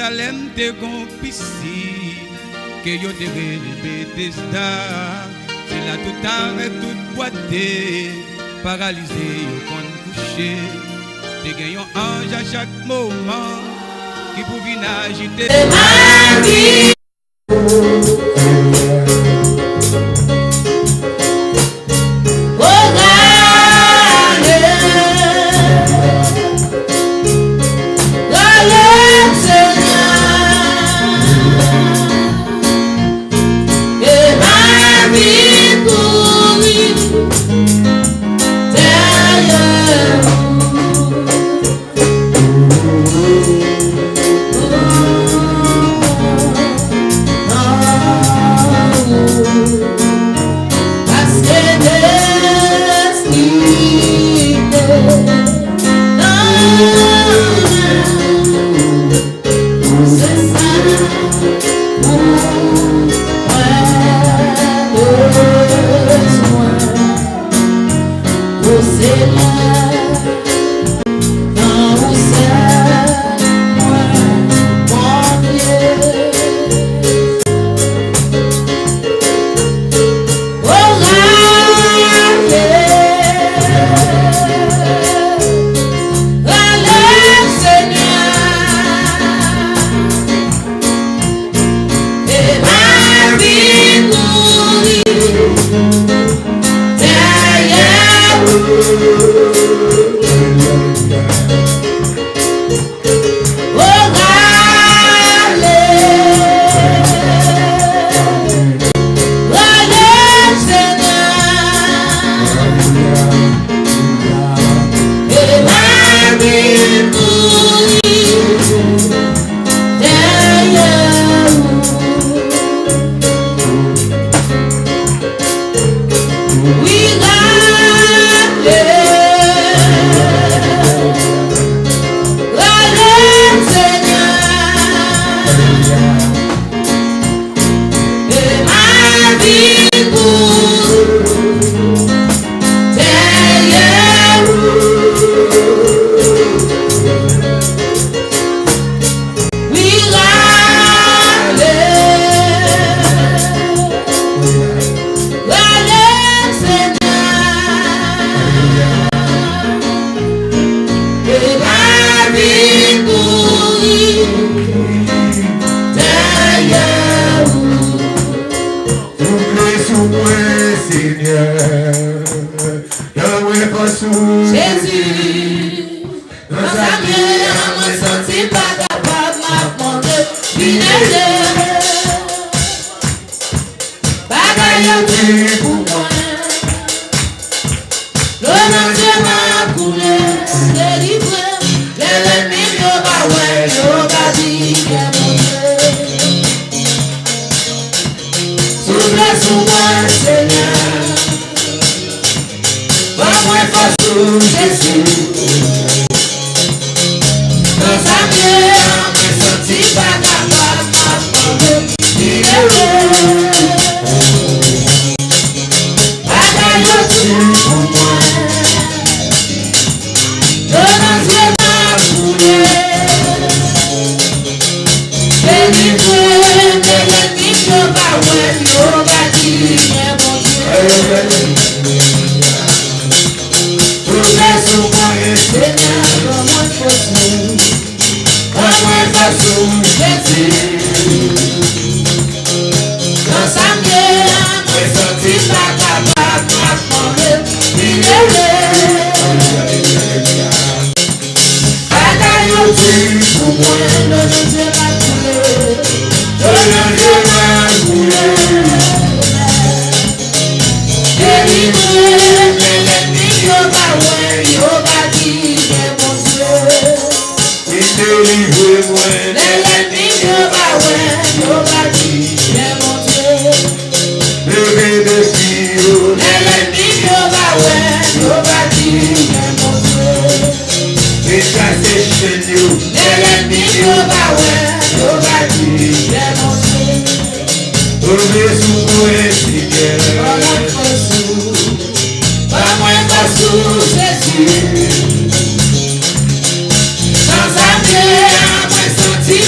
Jérusalem te gon piscine, que yo te répété ça. C'est là tout avec toute boité, paralysé, yo kon couché. Te gen yon ange à chaque moment, qui pour venir agiter ma vie.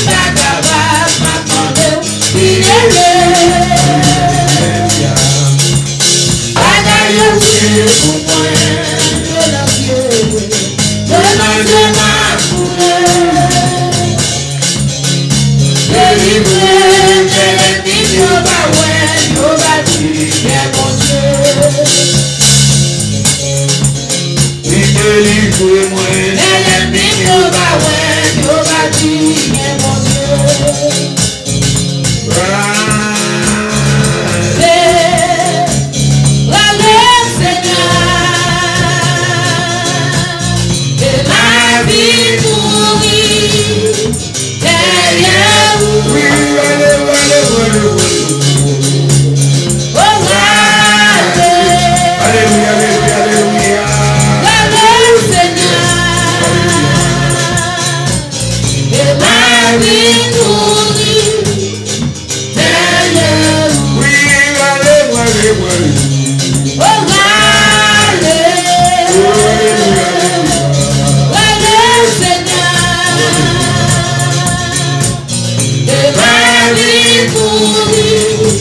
Sans délivrez-moi. L'ennemi nous va ouais, nous va dire mon Dieu. Allez, Seigneur, et la vie nourrit derrière vous. Oui, allez. Alléluia. Allez, Seigneur, et la vie nourrit derrière vous. Oui, allez. Et la vie nourrit derrière vous.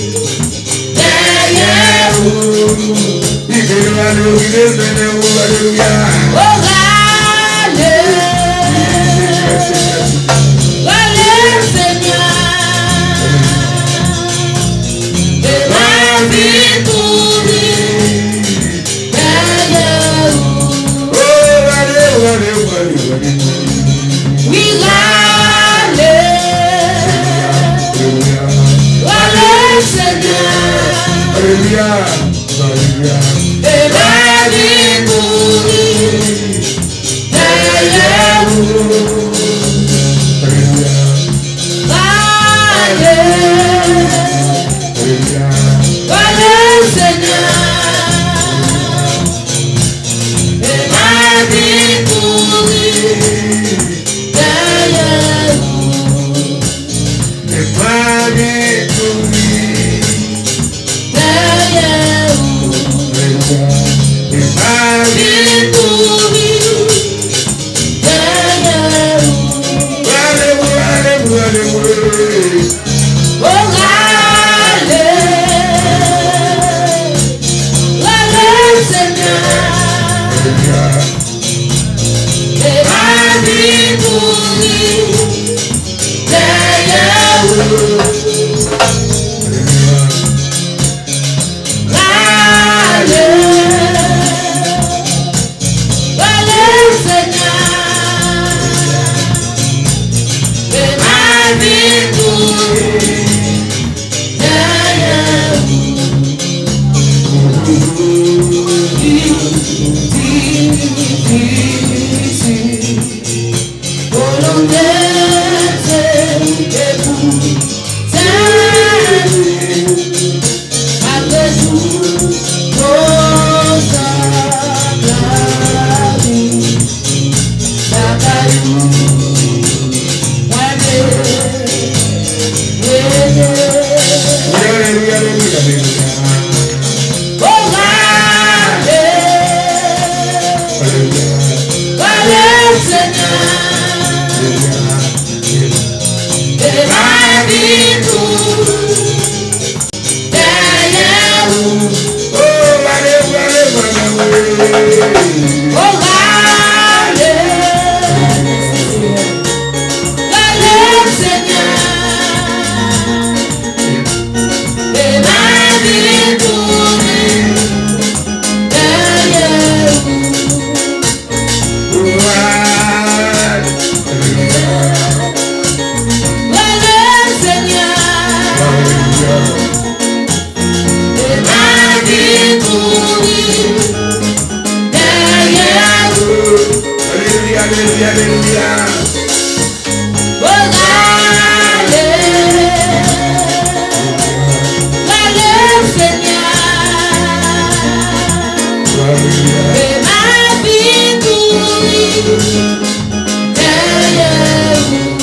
Allez, Seigneur, et la vie nourrit derrière vous. Et la vie nourrit derrière vous. Et la vie nourrit derrière vous. Allez. Seigneur, et la vie nourrit derrière vous. Allez, Seigneur, et la vie nourrit derrière vous.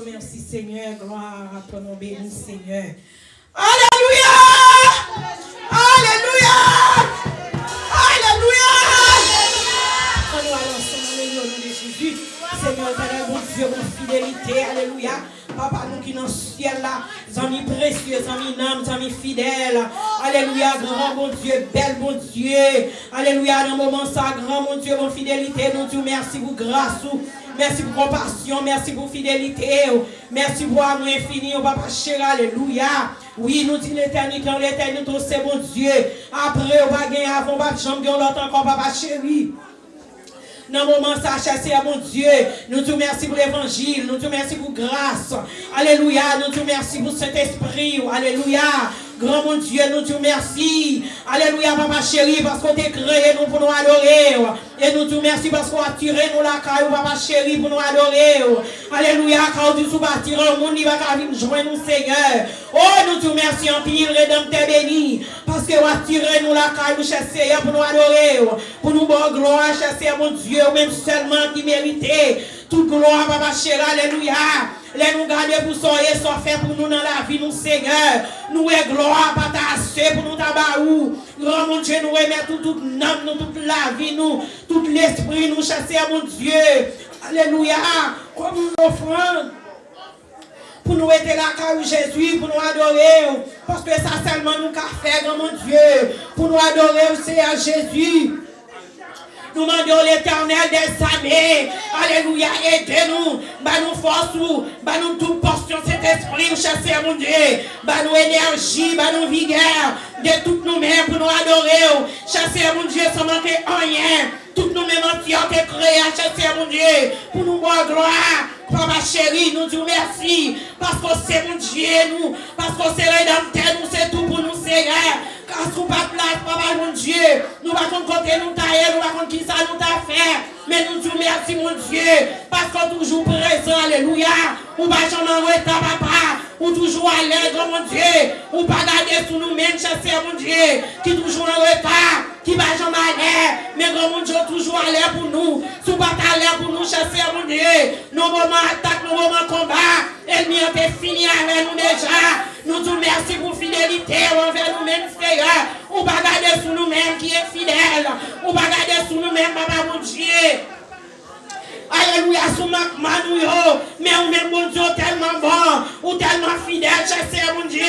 Merci Seigneur, gloire à ton nom béni Seigneur. Alléluia! Alléluia! Alléluia! Quand nous allons ensemble au nom de Jésus, Seigneur, éternel, bon Dieu, mon fidélité, alléluia. Papa, nous qui dans le ciel là, amis précieux, amis âmes, amis fidèles. Alléluia, grand bon Dieu, bel bon Dieu. Alléluia, dans le moment ça, grand mon Dieu, mon fidélité, nous disons merci pour grâce. Merci pour compassion, merci pour fidélité, merci pour amour infini, papa chéri, alléluia. Oui, nous disons l'éternité, c'est bon Dieu. Après, on va gagner avant, on va jamais l'autre encore, papa chéri. Dans le moment, ça a chassé à mon Dieu. Nous te remercions pour l'évangile. Nous te remercions pour grâce. Alléluia. Nous te remercions pour cet esprit. Alléluia. Grand mon Dieu, nous te remercions. Alléluia, papa chéri, parce qu'on t'a créé nous pour nous adorer. Et nous te remercions parce qu'on a tiré nous la caille, papa chéri, pour nous adorer. Alléluia, quand tu bâtir un monde, il va venir joindre nous, Seigneur. Oh, nous te remercions, en pile, rédempteur béni. Parce qu'on a tiré nous la caille, nous chasser pour nous adorer. Pour nous bonne gloire, chasser mon Dieu, même seulement qui méritait. Toute gloire, papa chéri, alléluia. Les nous garder pour soyez soit fait pour nous dans la vie, nous Seigneur. Nous est gloire, pas assez pour nous tabaou. Grand mon Dieu, nous remettons toute âme, nous, toute la vie, nous, tout l'esprit, nous chasser à mon Dieu. Alléluia. Comme une offrande. Pour nous aider la car Jésus, pour nous adorer. Parce que ça seulement nous qu'a fait, grand mon Dieu. Pour nous adorer, c'est à Jésus. Nous demandons l'éternel des années. Alléluia, aidez-nous. Nous force, nous toute portion cet esprit, nous chasser mon Dieu. Nous énergie, nous vigueur de toutes nous-mêmes pour nous adorer. Chasser mon Dieu sans manquer rien. Toutes nous-mêmes entières que créé à chasser mon Dieu. Pour nous voir gloire. Papa chéri, nous disons merci. Parce que c'est mon Dieu, nous. Parce que c'est rédempteur, nous, c'est tout pour nous, Seigneur. Parce qu'on pas place, papa, mon Dieu. Nous ne pouvons pas compter nous tailler, nous ne pouvons pas qui ça nous t'a fait. Mais nous disons merci, mon Dieu. Parce qu'on est toujours présent, alléluia. Ou pas jamais en retard, papa. Ou toujours à l'aise, mon Dieu. Ou pas garder sous nous-mêmes, chasser, mon Dieu. Qui toujours en retard, qui va jamais à l'air. Mais mon Dieu, toujours à l'air pour nous. Sous pas à l'air pour nous, chasser, mon Dieu. Nos moments attaques, nos moments combat. Et nous avons fini avec nous déjà. Nous disons merci pour fidélité envers nous-mêmes, Seigneur. Ou pas garder sous nous-mêmes qui est fidèle. Ou pas garder sous nous-mêmes, papa, mon Dieu. Alléluia, sous ma manouille, mais on même mon Dieu tellement bon, ou tellement fidèle, chassé mon Dieu,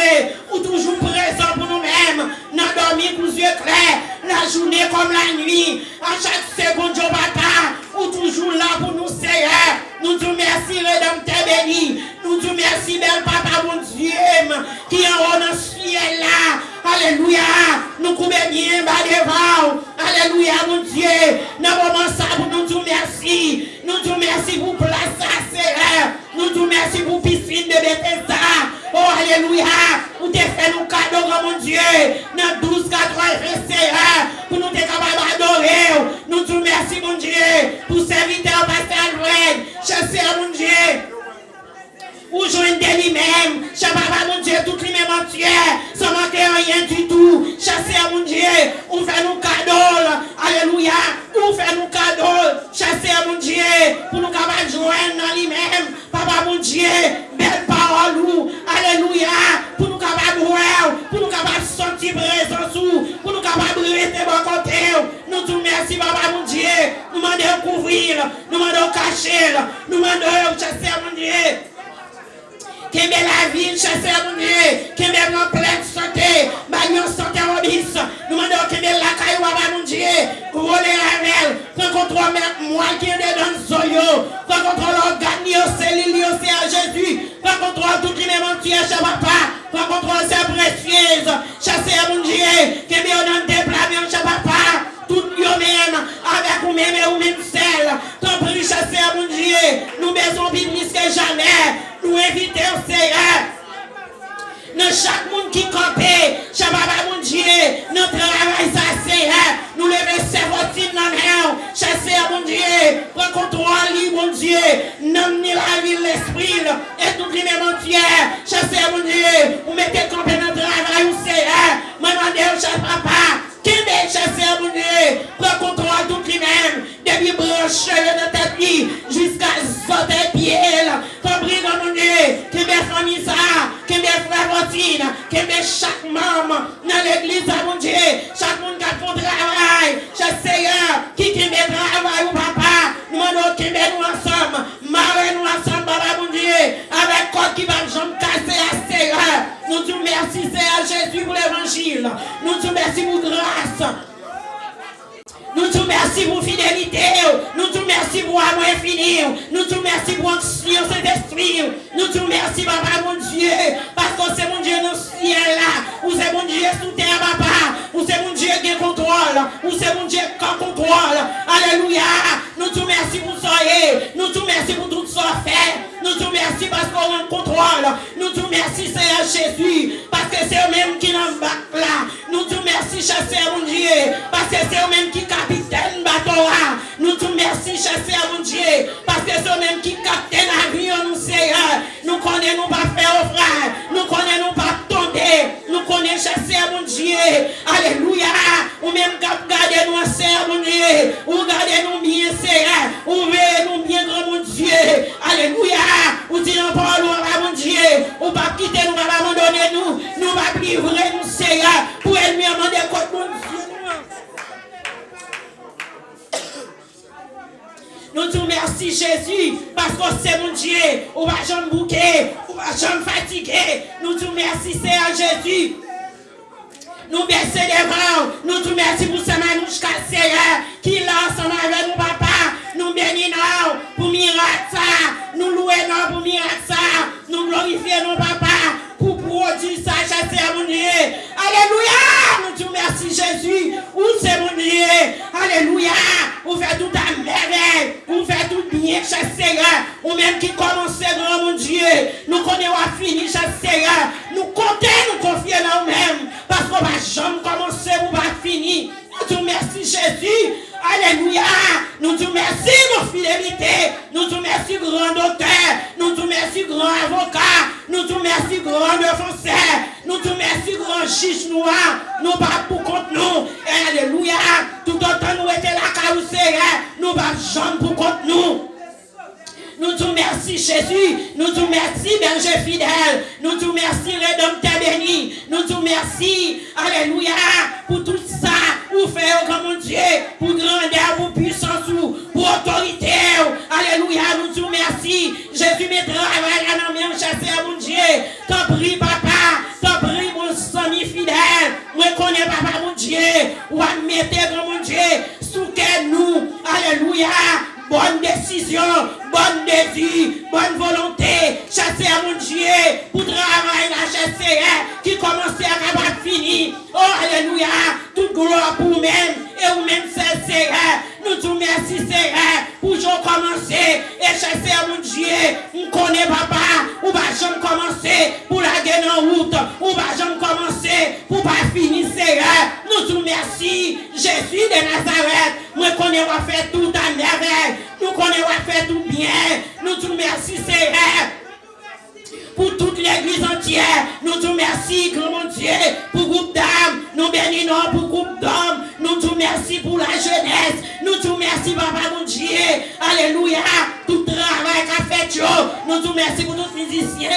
ou toujours présent pour nous-mêmes, n'a dormi pour yeux clairs, la journée comme la nuit, à chaque seconde, Dieu papa, ou toujours là pour nous, Seigneur. Nous disons merci, Rédempteur béni. Nous disons merci, bel papa, mon Dieu, qui est en haut dans le ciel là. Alléluia. Nous coupons bien bas devant. Alléluia, mon Dieu. Nous avons ça pour nous dire merci. Nous disons merci pour place à Seigneur. Nous disons merci pour piscine de Bethesda. Oh, alléluia. Vous t'es fait nos cadeaux, mon Dieu. Dans 12, 4 Seigneur. Pour nous être capables d'adorer. Nous disons merci, mon Dieu. Pour serviteur, pasteur Alfred. Chassez, mon Dieu. Ou joindre lui-même, papa mon Dieu, tout lui-même entier, sans manquer rien du tout. Chassez mon Dieu, ou fait nous cadeaux, alléluia, ou fait nous cadeaux, chassez mon Dieu, pour nous capables de joindre dans lui-même, papa mon Dieu, belle parole, alléluia, pour nous capables de voir, pour nous capables de sentir présence, pour nous capables de rester bon côté. Nous te remercions, papa mon Dieu, nous demandons couvrir, nous demandons cacher, nous demandons chasser mon Dieu. Qui met la ville, chasser mon Dieu, qui met en pleine santé, bagnon santé robis, nous demandons qui met la caille, mon Dieu, rouler la mêle, prends contrôle moi qui est dans le zoyo, prends contrôle l'organe, cellule, c'est à Jésus, prends contrôle tout qui met mon Dieu, chez papa, prends contrôle ses précieuses, chasser mon Dieu, qui met dans le déplacement, chez papa, tout nous-mêmes, avec nous-mêmes et nous-mêmes seuls, t'en prie, chasser mon Dieu, nous besoin plus que jamais. Nous invitons Seigneur. Dans chaque monde qui campait, chaque papa mon Dieu, notre travail ça Seigneur. Nous levons ses voitures dans l'air, chasser mon Dieu, prends contrôle mon Dieu, n'amenez la ville, l'esprit, et tout le monde entier, chasser mon Dieu, vous mettez campé dans le travail Seigneur. Demandez au chasse papa. Qui est chassé mon Dieu, prends contrôle tout lui-même, depuis brancher dans ta vie, jusqu'à sauter pied, compris dans mon Dieu, qui est famille ça, qui est frère Rotine, qui est chaque membre dans l'église mon Dieu, chaque monde qui a fait travail, chaque Seigneur, qui met travail ou papa, nous demandons qui met nous ensemble, marrer nous ensemble, papa mon Dieu, avec quoi qui va jamais casser à Seigneur. Nous disons merci Seigneur Jésus pour l'évangile. Nous disons merci pour grâce. Nous disons merci pour fidélité. Nous disons merci pour amour infini. Nous disons merci pour action Saint-Esprit. Nous disons merci papa mon Dieu. Parce que c'est mon Dieu dans le ciel là. Ou c'est mon Dieu sous terre papa. Ou c'est mon Dieu qui a contrôle. Ou c'est mon Dieu qui a contrôle. Alléluia. Nous disons merci pour ça. Nous disons merci pour tout ça fait. Nous disons merci parce qu'on a le contrôle. Nous disons merci Seigneur Jésus. Parce que c'est eux-mêmes qui nous battent là. Nous disons merci chasseur mon Dieu. Parce que c'est eux-mêmes qui capitaine bateau là. Nous disons merci chasseur mon Dieu. Parce que c'est eux-mêmes qui capitaine avion nous Seigneur. Nous connaissons pas faire au frère. Nous connaissons pas tomber. Nous connaissons chasseur mon Dieu. Alléluia. Ou même garder nous Seigneur mon Dieu. Ou garder nous bien Seigneur. Ou veillez nous bien grand mon Dieu. Alléluia. Ou disons pas mon Dieu. Ou pas quitter nous, pas abandonner nous. Nous pas livrer nous Seigneur. Pour elle mieux demander contre mon Dieu. Nous disons merci Jésus, parce que c'est mon Dieu. On va jamais bouquer, on va jamais fatiguer. Nous disons merci Seigneur Jésus. Nous baissons devant. Nous disons merci pour ce manouche Seigneur qui l'a ensemble avec nous papa. Nous bénissons pour miracle ça. Nous louons pour miracle ça. Nous glorifions papa pour produire ça, chasser à mon Dieu. Alléluia. Nous disons merci Jésus. Où c'est mon Dieu. Alléluia. Vous faites tout à merveille. Vous faites tout bien, chaque Seigneur. Ou même qui commence grand mon Dieu. Nous connaissons à finir, chaque Seigneur. Nous comptons, nous confions en nous-mêmes. Parce qu'on va jamais commencer. Alléluia. Nous te merci, mon fidélité. Nous te merci, grand docteur. Nous te merci, grand avocat. Nous te merci, grand défenseur. Nous te merci, grand chiche noir. Nous pas pour contre nous. Alléluia. Tout autant nous étions la carrousée. Nous pas jamais pour contre nous. Nous te merci Jésus, nous te merci berger fidèle, nous te merci rédempteur béni, nous te merci, alléluia, pour tout ça, pour faire comme mon Dieu, pour grandeur, pour puissance, pour autorité, alléluia, nous te merci, Jésus me travaille à la même chasse à mon Dieu, t'en prie papa, t'en prie mon ami fidèle, moi connais papa mon Dieu, ou à mettre comme mon Dieu, sous que nous, alléluia, bonne décision, bonne désir, bonne volonté, chasser à mon Dieu, pour travailler la chasser, qui commence à acabar fini. Oh, alléluia, toute gloire pour nous-mêmes, et vous-même, c'est nous te merci, Seigneur, pour commencer, et chasser à mon Dieu, on connaît papa, ou pas jamais commencer, pour la guerre en route, ou pas jamais commencer, pour pas finir, Seigneur, nous te merci, Jésus de Nazareth, moi connais va faire tout à merveille, nous connaissons va faire tout bien, nous te merci, Seigneur, pour toute l'église entière, nous te merci, grand mon Dieu, pour groupe d'âmes, nous bénissons pour groupe d'hommes, nous te merci pour la jeunesse, nous te merci, papa mon Dieu, alléluia, tout travail qu'a fait, nous te merci pour tous les musiciens,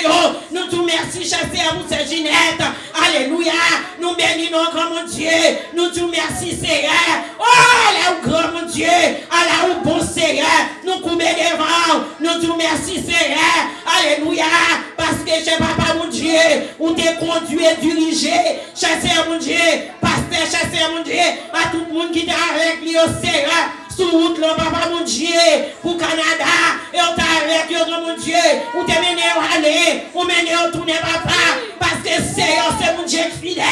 nous te merci, chassé à vous, c'est Ginette, alléluia, nous bénissons, grand mon Dieu, nous te merci, Seigneur, oh, là où grand mon Dieu, là où bon Seigneur, nous coupons devant, nous te merci, Seigneur, alléluia, parce que chez papa mon Dieu, où t'es conduit et dirigé, chassé à mon Dieu, pasteur, chassé à mon Dieu, à tout le monde qui est avec lui au Seigneur, sous route là, papa mon Dieu, pour Canada, et on t'a avec lui, mon Dieu, où t'es mené à aller, où mené à tourner papa, parce que Seigneur, c'est mon Dieu fidèle.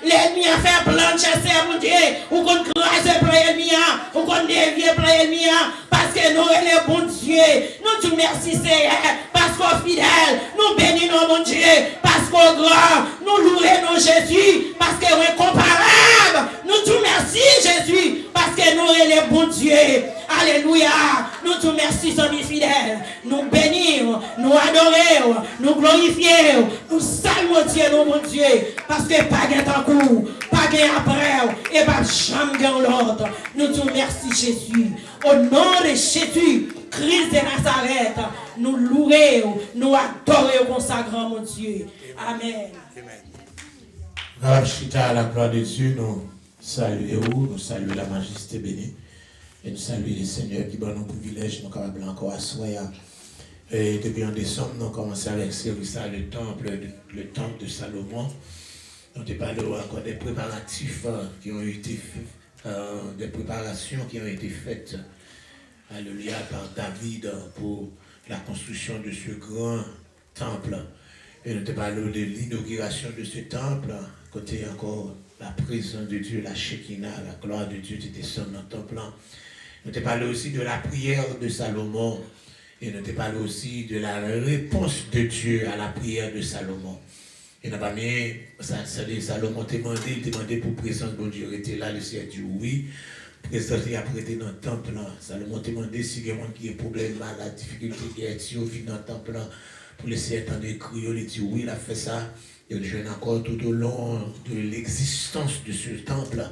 L'ennemi a fait plan de chasser à mon Dieu, ou qu'on crase pour l'ennemi, ou qu'on dévie pour l'ennemi, parce que nous, elle est bon Dieu. Nous te merci, Seigneur, parce qu'on fidèle, nous bénissons mon Dieu, parce qu'on grand, nous louons Jésus, parce qu'on est comparable. Nous te merci, Jésus, parce que nous, elle est bon Dieu. Alléluia. Nous te merci, amis fidèles. Nous bénissons, nous adorons, nous glorifions, nous saluons Dieu, mon Dieu, parce que pas de temps court, pas de après, et pas jamais de l'autre. Nous te merci, Jésus. Au nom de Jésus, Christ de Nazareth, nous louons, nous adorons, consagrons, mon Dieu. Amen. À la gloire de Dieu, nous saluons, nous saluons la majesté bénie. Et nous saluons les seigneurs qui donnent nos privilèges, nous sommes capables encore à soyer. Et depuis en décembre, nous avons commencé avec le temple de Salomon. Nous avons parlé encore des préparatifs qui ont été faits, des préparations qui ont été faites, alléluia, par David pour la construction de ce grand temple. Et nous avons parlé de l'inauguration de ce temple, côté encore la présence de Dieu, la Shekinah, la gloire de Dieu qui descend dans le temple. Nous avons parlé aussi de la prière de Salomon. Et nous avons parlé aussi de la réponse de Dieu à la prière de Salomon. Et nous avons mis, Salomon t'a demandé pour présence de Dieu. Il était là, le Seigneur dit oui. Présence il a prêté dans le temple. Salomon t'a demandé si il y a quelqu'un qui a un problème, la difficulté qui est au vient dans le temple. Pour laisser entendre des cris, il dit oui, il a fait ça. Et je viens encore tout au long de l'existence de ce temple.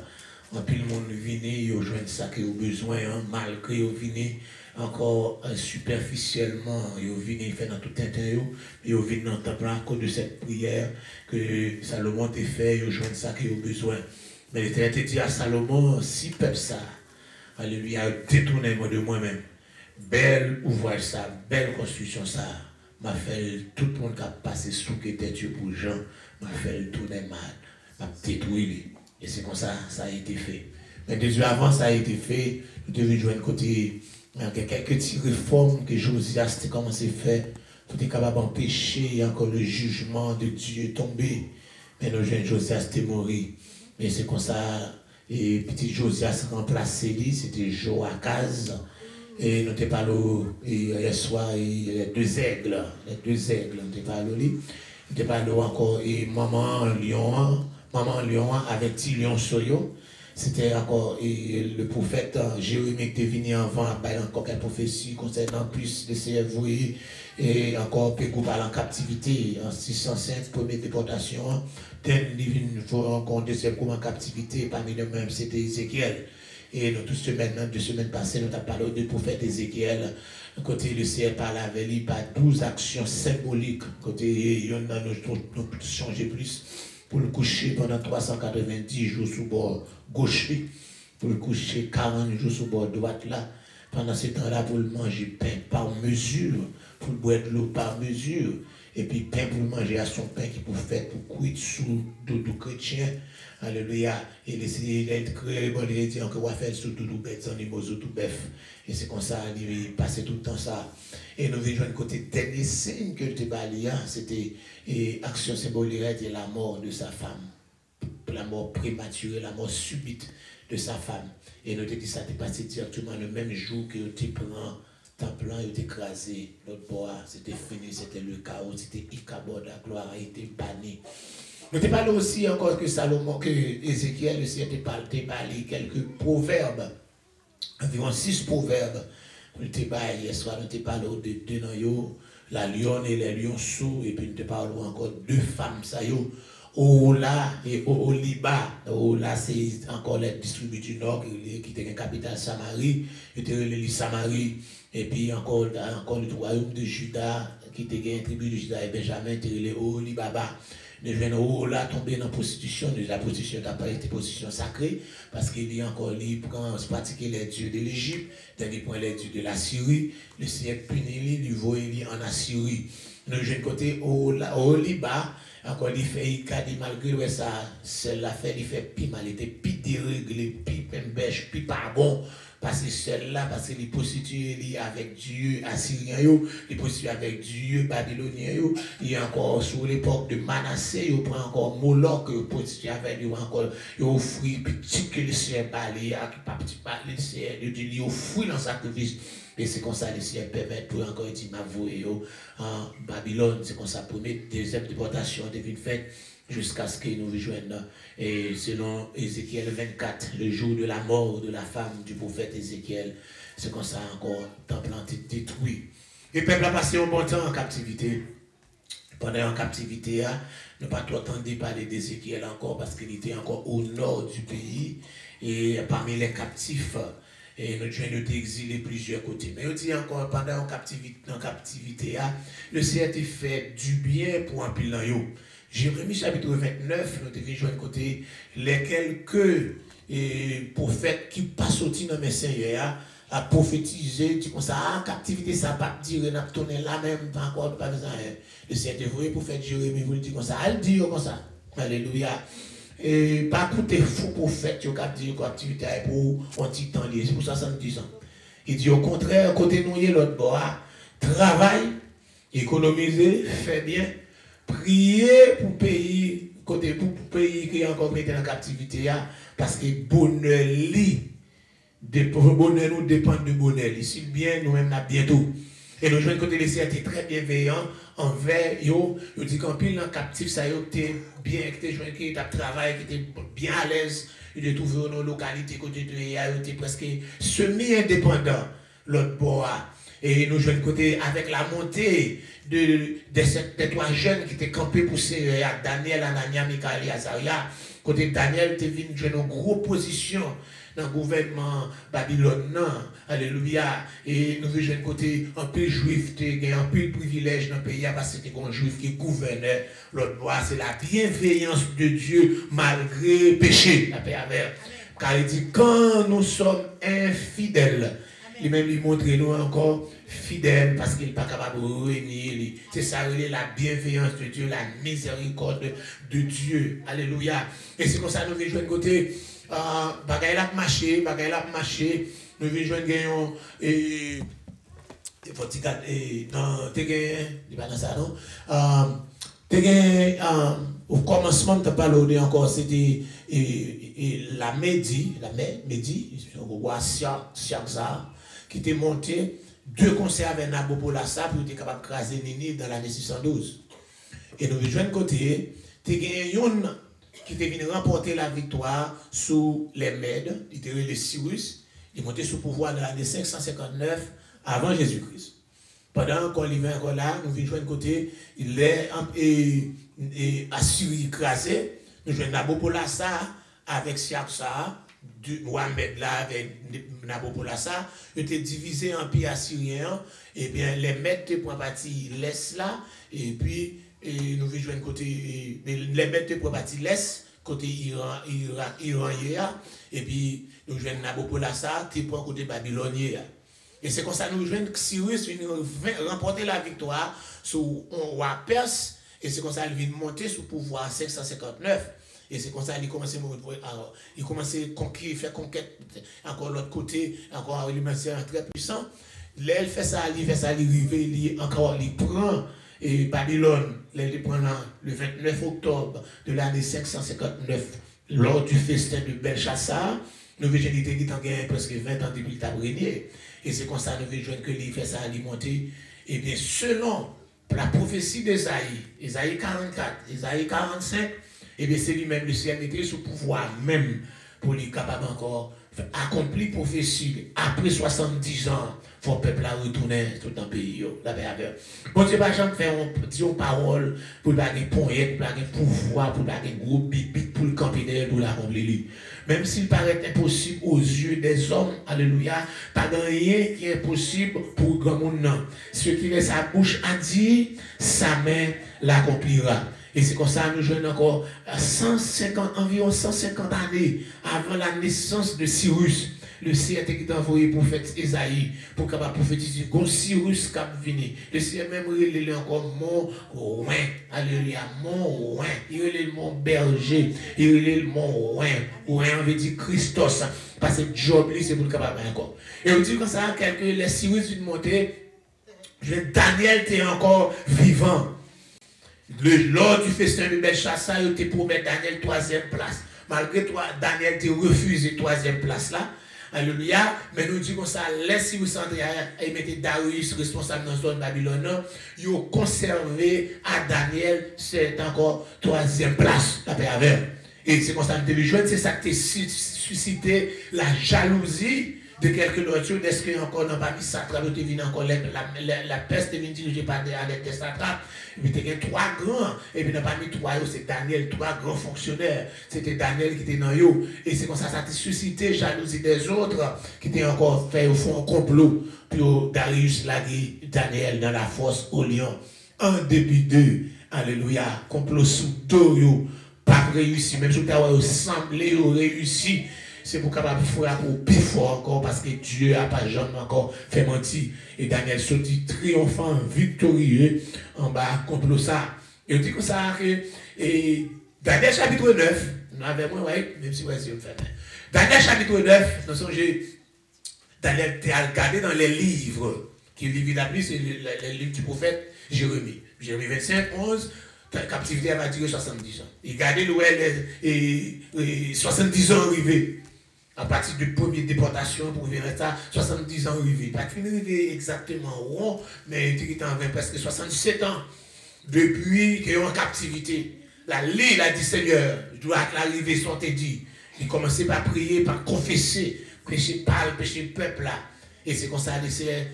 En plus, le monde vient, il rejoint ça qu'il a besoin, malgré il vient encore superficiellement, il vient faire dans tout intérieur, il vient dans le temple à cause de cette prière que Salomon a fait, il rejoint ça qu'il a besoin. Mais l'Éternel dit à Salomon, si peuple ça, alléluia, détournez-moi de moi-même. Belle ouvrage ça, belle construction ça. M'a fait tout le monde qui a passé sous qui était Dieu pour Jean, m'a fait le tourner mal, m'a détruit. Et c'est comme ça, ça a été fait. Mais déjà avant, ça a été fait, nous devons jouer un côté, quelques petites réformes que Josias a commencé à faire, pour être capable d'empêcher encore le jugement de Dieu tomber. Mais nos jeunes Josias étaient morts. Mais c'est comme ça, et petit Josias remplacé lui, c'était Joachaz. Et nous t'ai parlé hier soir, les deux aigles, nous t'ai parlé. Nous t'ai parlé encore, et maman lion avec petit lion soyo. c'était encore le prophète Jérémie qui était venu avant, il encore quelques prophéties concernant plus de CFV et encore Pégou parle en captivité en 605, première déportation. Il faut encore deuxième coup en captivité, parmi nous-mêmes, c'était Ézéchiel. Et nous, 2 semaines passées, nous avons parlé du prophète Ézéchiel. Côté le ciel parle avec lui par 12 actions symboliques. Côté il y en a nous changer plus pour le coucher pendant 390 jours sous bord gauche, pour le coucher 40 jours sous bord droite là. Pendant ce temps-là, pour le manger pain par mesure, pour boire de l'eau par mesure, et puis pain pour le manger à son pain qui pour faire pour cuire sous doudou chrétien. Alléluia. Et il est créé, bon, il dit encore, on va faire sous doudou bête, animaux, tout bœuf. Et c'est comme ça, il passait tout le temps ça. Et nous vivons côté dernier signe que je balia, c'était action symbolique de la mort de sa femme. La mort prématurée, la mort subite de sa femme. Et nous avons dit ça, c'était passé directement le même jour que tu prends temps plein, il était écrasé. L'autre bois, c'était fini, c'était le chaos, c'était Ichabod, la gloire a été bannie. Nous avons parlé aussi encore que Salomon, que Ézéchiel aussi a parlé quelques proverbes, environ 6 proverbes. Nous avons parlé hier soir, nous avons parlé de deux noyaux, la lionne et les lionceaux, et puis nous avons parlé encore 2 femmes, ça y est. Ola et Oliba, Ola c'est encore les distributeurs du Nord qui était la capitale Samarie, qui était l'île Samarie, et puis encore le royaume de Juda, qui était la tribu de Juda et Benjamin, qui était le Olibaba. Nous venons Ola tomber dans la prostitution, la prostitution n'a pas été prostitution sacrée, parce qu'il y a encore libre quand se pratiquer les dieux de l'Égypte, il prend les dieux de la Syrie, le siècle puni, il voit en Assyrie. Nous venons côté Oliba. Encore, il fait, il malgré ça, celle-là fait, il fait pis mal, il était pis déréglé, pis pembèche, pis pas bon. Parce que celle-là, parce qu'il est prostitué avec Dieu assyrien, il est prostitué avec Dieu babylonien, il est encore sur l'époque de Manassé, il prend encore Moloch, il est prostitué avec lui, encore, il offre petit que le ciel balé, qui pas petit pas le ciel, il offre dans sacrifice. Et c'est comme ça, le ciel permet pour encore dire m'avouer en Babylone. C'est comme ça, première, deuxième déportation devient faite jusqu'à ce que nous rejoignent. Et selon Ézéchiel 24, le jour de la mort de la femme du prophète Ézéchiel, c'est comme ça encore, le temple a été détruit. Et le peuple a passé un bon temps en captivité. Pendant en captivité, nous n'avons pas trop entendu parler d'Ézéchiel encore parce qu'il était encore au nord du pays. Et parmi les captifs, et nous avons été exilés plusieurs côtés. Mais on dit encore, pendant en captivité, le ciel a fait du bien pour un pile. Jérémie chapitre 29, nous devons jouer côté les quelques prophètes qui passent au dans mes seigneurs à prophétiser, tu penses en captivité, ça va dire, on a tourné là même, pas encore, pas besoin. Le ciel est vrai, prophète Jérémie, vous le dites comme ça, elle dit comme ça. Alléluia. Et pas écouter faux prophète qui a dit l'activité est pour un petit temps lié, c'est pour 70 ans. Il dit au contraire, côté nous, l'autre bois, travail, économiser, fait bien, prier pour pays, côté pour pays qui est encore mis en captivité, parce que bonheur nous dépend de bonheur. Ici, bien, nous-mêmes, bientôt. Et nous jouons côté les ciels très bienveillants envers eux. Ils disent qu'en pile dans captif, ça y est, bien, qui était travail, qui était bien à l'aise. Ils ont trouvé nos localités côté de ils étaient presque semi-indépendants. L'autre bois. Et nous jouons côté avec la montée des 3 jeunes qui étaient campés pour Daniel, Anania, Michael et Azaria. Côté Daniel était venu jouer une grosse position dans le gouvernement Babylone. Alléluia. Et nous voyons côté un peu juif, un peu privilège dans le pays parce que c'était un juif qui gouvernait. L'autre bois, c'est la bienveillance de Dieu malgré le péché. La paix avec. Car il dit, quand nous sommes infidèles, il même lui montre nous encore fidèles parce qu'il n'est pas capable de réunir. C'est ça, la bienveillance de Dieu, la miséricorde de Dieu. Alléluia. Et c'est comme ça que nous voyons côté. Bagay la marché, nous venons joindre gagnons et non, pas ça non. Au commencement tu parles encore c'était la Médie, on voit ça qui était monté 2 concerts avec Nabo Polassa pour être capable de craser Nini dans l'année 612. Et nous venons joindre côté tu qui était venu remporter la victoire sous les Mèdes, il était les Cyrus, il est monté sous pouvoir dans l'année 559 avant Jésus-Christ. Pendant qu'on vivait encore là, nous venons de côté, il est Assyrie écrasé, nous jouons Nabopolassar avec Siaksa, Mohamed là avec Nabopolassar, il était divisé en pays assyrien, et bien les Mèdes étaient pour partie l'Est là, et puis nous venons de côté, les Mèdes étaient pour partie l'Est, côté Iran, et puis nous jouons Nabopolassar, étaient pour côté Babylone. Et c'est comme ça que nous jouons que Cyrus vient remporter la victoire sur un roi perse. Et c'est comme ça qu'il vient monter sous pouvoir en 559. Et c'est comme ça qu'il commence à conquérir, faire conquête. Encore l'autre côté, encore lui c'est très puissant. Là, il fait ça, il encore, il prend Babylone. Là, il prend le 29 octobre de l'année 559, lors du festin de Belshazzar. Nous voyons qu'il était presque 20 ans depuis qu'il a régné. Et c'est comme ça que nous voyons que lui fait ça alimenter. Et bien, selon la prophétie d'Ésaïe, Ésaïe 44, Ésaïe 45, et bien c'est lui-même, le ciel était sous pouvoir même pour lui capable encore accomplir prophétie. Après 70 ans, il faut que le peuple retourner tout dans le pays. Bon Dieu, pas jamais faire une parole pour ne pas avoir poignette, pour ne pas avoir pouvoir, pour ne pas avoir gros bip pour le camper derrière, pour l'accomplir. Même s'il paraît impossible aux yeux des hommes, alléluia, pas de rien qui est possible pour le grand monde. Ce qui laisse sa bouche à dire, sa main l'accomplira. Et c'est comme ça que nous jouons encore environ 150 années avant la naissance de Cyrus. Le Seigneur qui a envoyé le prophète Esaïe pour capable prophétiser que Cyrus qui venu. Le Seigneur même il est encore mon oin. Alléluia, mon oin. Il est le mon berger. Il est le mon oin. Oin veut dire Christos. Parce que Job, c'est pour le capable encore. Et on dit comme ça, les Cyrus viennent monter. Daniel était encore vivant. Lors du festin de Belshazzar, il était pour mettre Daniel 3e place. Malgré toi, Daniel était refusé 3e place là. Alléluia. Mais nous disons ça, laissez vous sentir et mettez Darius responsable dans la zone Babylone. Ils ont conservé à Daniel, c'est encore 3e place. La paix avec. Et c'est comme ça que c'est ça qui a suscité la jalousie de quelques autres, est-ce qu'il y a encore dans parmi ça, tu venu encore la peste est venue dirigée par des testateurs, et puis il y a 3 grands, et puis dans parmi 3, c'est Daniel, 3 grands fonctionnaires, c'était Daniel qui était dans eux, et c'est comme ça a suscité jalousie des autres, qui étaient encore fait au fond un complot, pour Darius laguer Daniel dans la fosse au lion, un début d'eux, alléluia, complot sous deux, pas réussi, même si vous avez semblé réussi. C'est pour capable faire pour plus fort encore parce que Dieu n'a pas jamais encore fait mentir. Et Daniel sortit triomphant, victorieux en bas contre ça. Et on dit comme ça que Daniel chapitre 9, nous avons même si vous avez fait. Daniel chapitre 9, nous sommes Daniel a regardé dans les livres qui livre la plus, c'est les livres du prophète Jérémie. Jérémie 25, 11. La captivité va durer 70 ans. Et regardez où elle est 70 ans arrivés. À partir de première déportation pour venir ça, 70 ans arrivés. Pas qu'il arrivé exactement rond, mais il était en presque 77 ans. Depuis qu'ils sont en captivité. La loi a dit Seigneur, je dois l'arrivée sont dit. Il commençait par prier, par confesser, péché par le péché peuple là. Et c'est comme ça,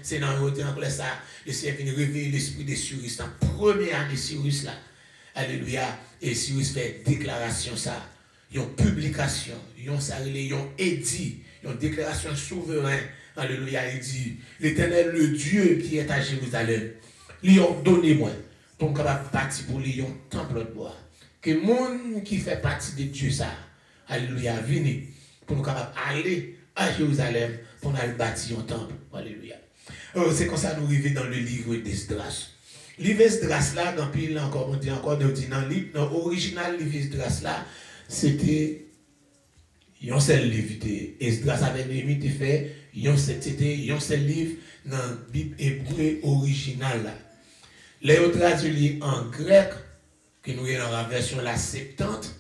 c'est dans le ça, le Seigneur vient réveiller l'esprit de Cyrus. La première année Cyrus là. Alléluia. Et Cyrus fait déclaration ça. Ils ont publication. Ils ont édit. Ils ont déclaration souveraine. Alléluia. Il dit, l'Éternel, le Dieu qui est à Jérusalem, lui ont donné moi. Pour capable partir pour lui, un temple de bois. Que le monde qui fait partie de Dieu ça. Alléluia. Venez. Pour nous capables aller à Jérusalem. Pour nous aller bâtir un temple. Alléluia. C'est comme ça nous arrivons dans le livre d'Esdras. Livre Esdras là, dans pile encore, on dit encore, dans l'original livre Esdras là, c'était un seul livre. Esdras avec Néhémie était fait, c'était un seul livre dans la Bible hébreu originale là. Les autres traduits en grec, que nous avons dans la version la Septante,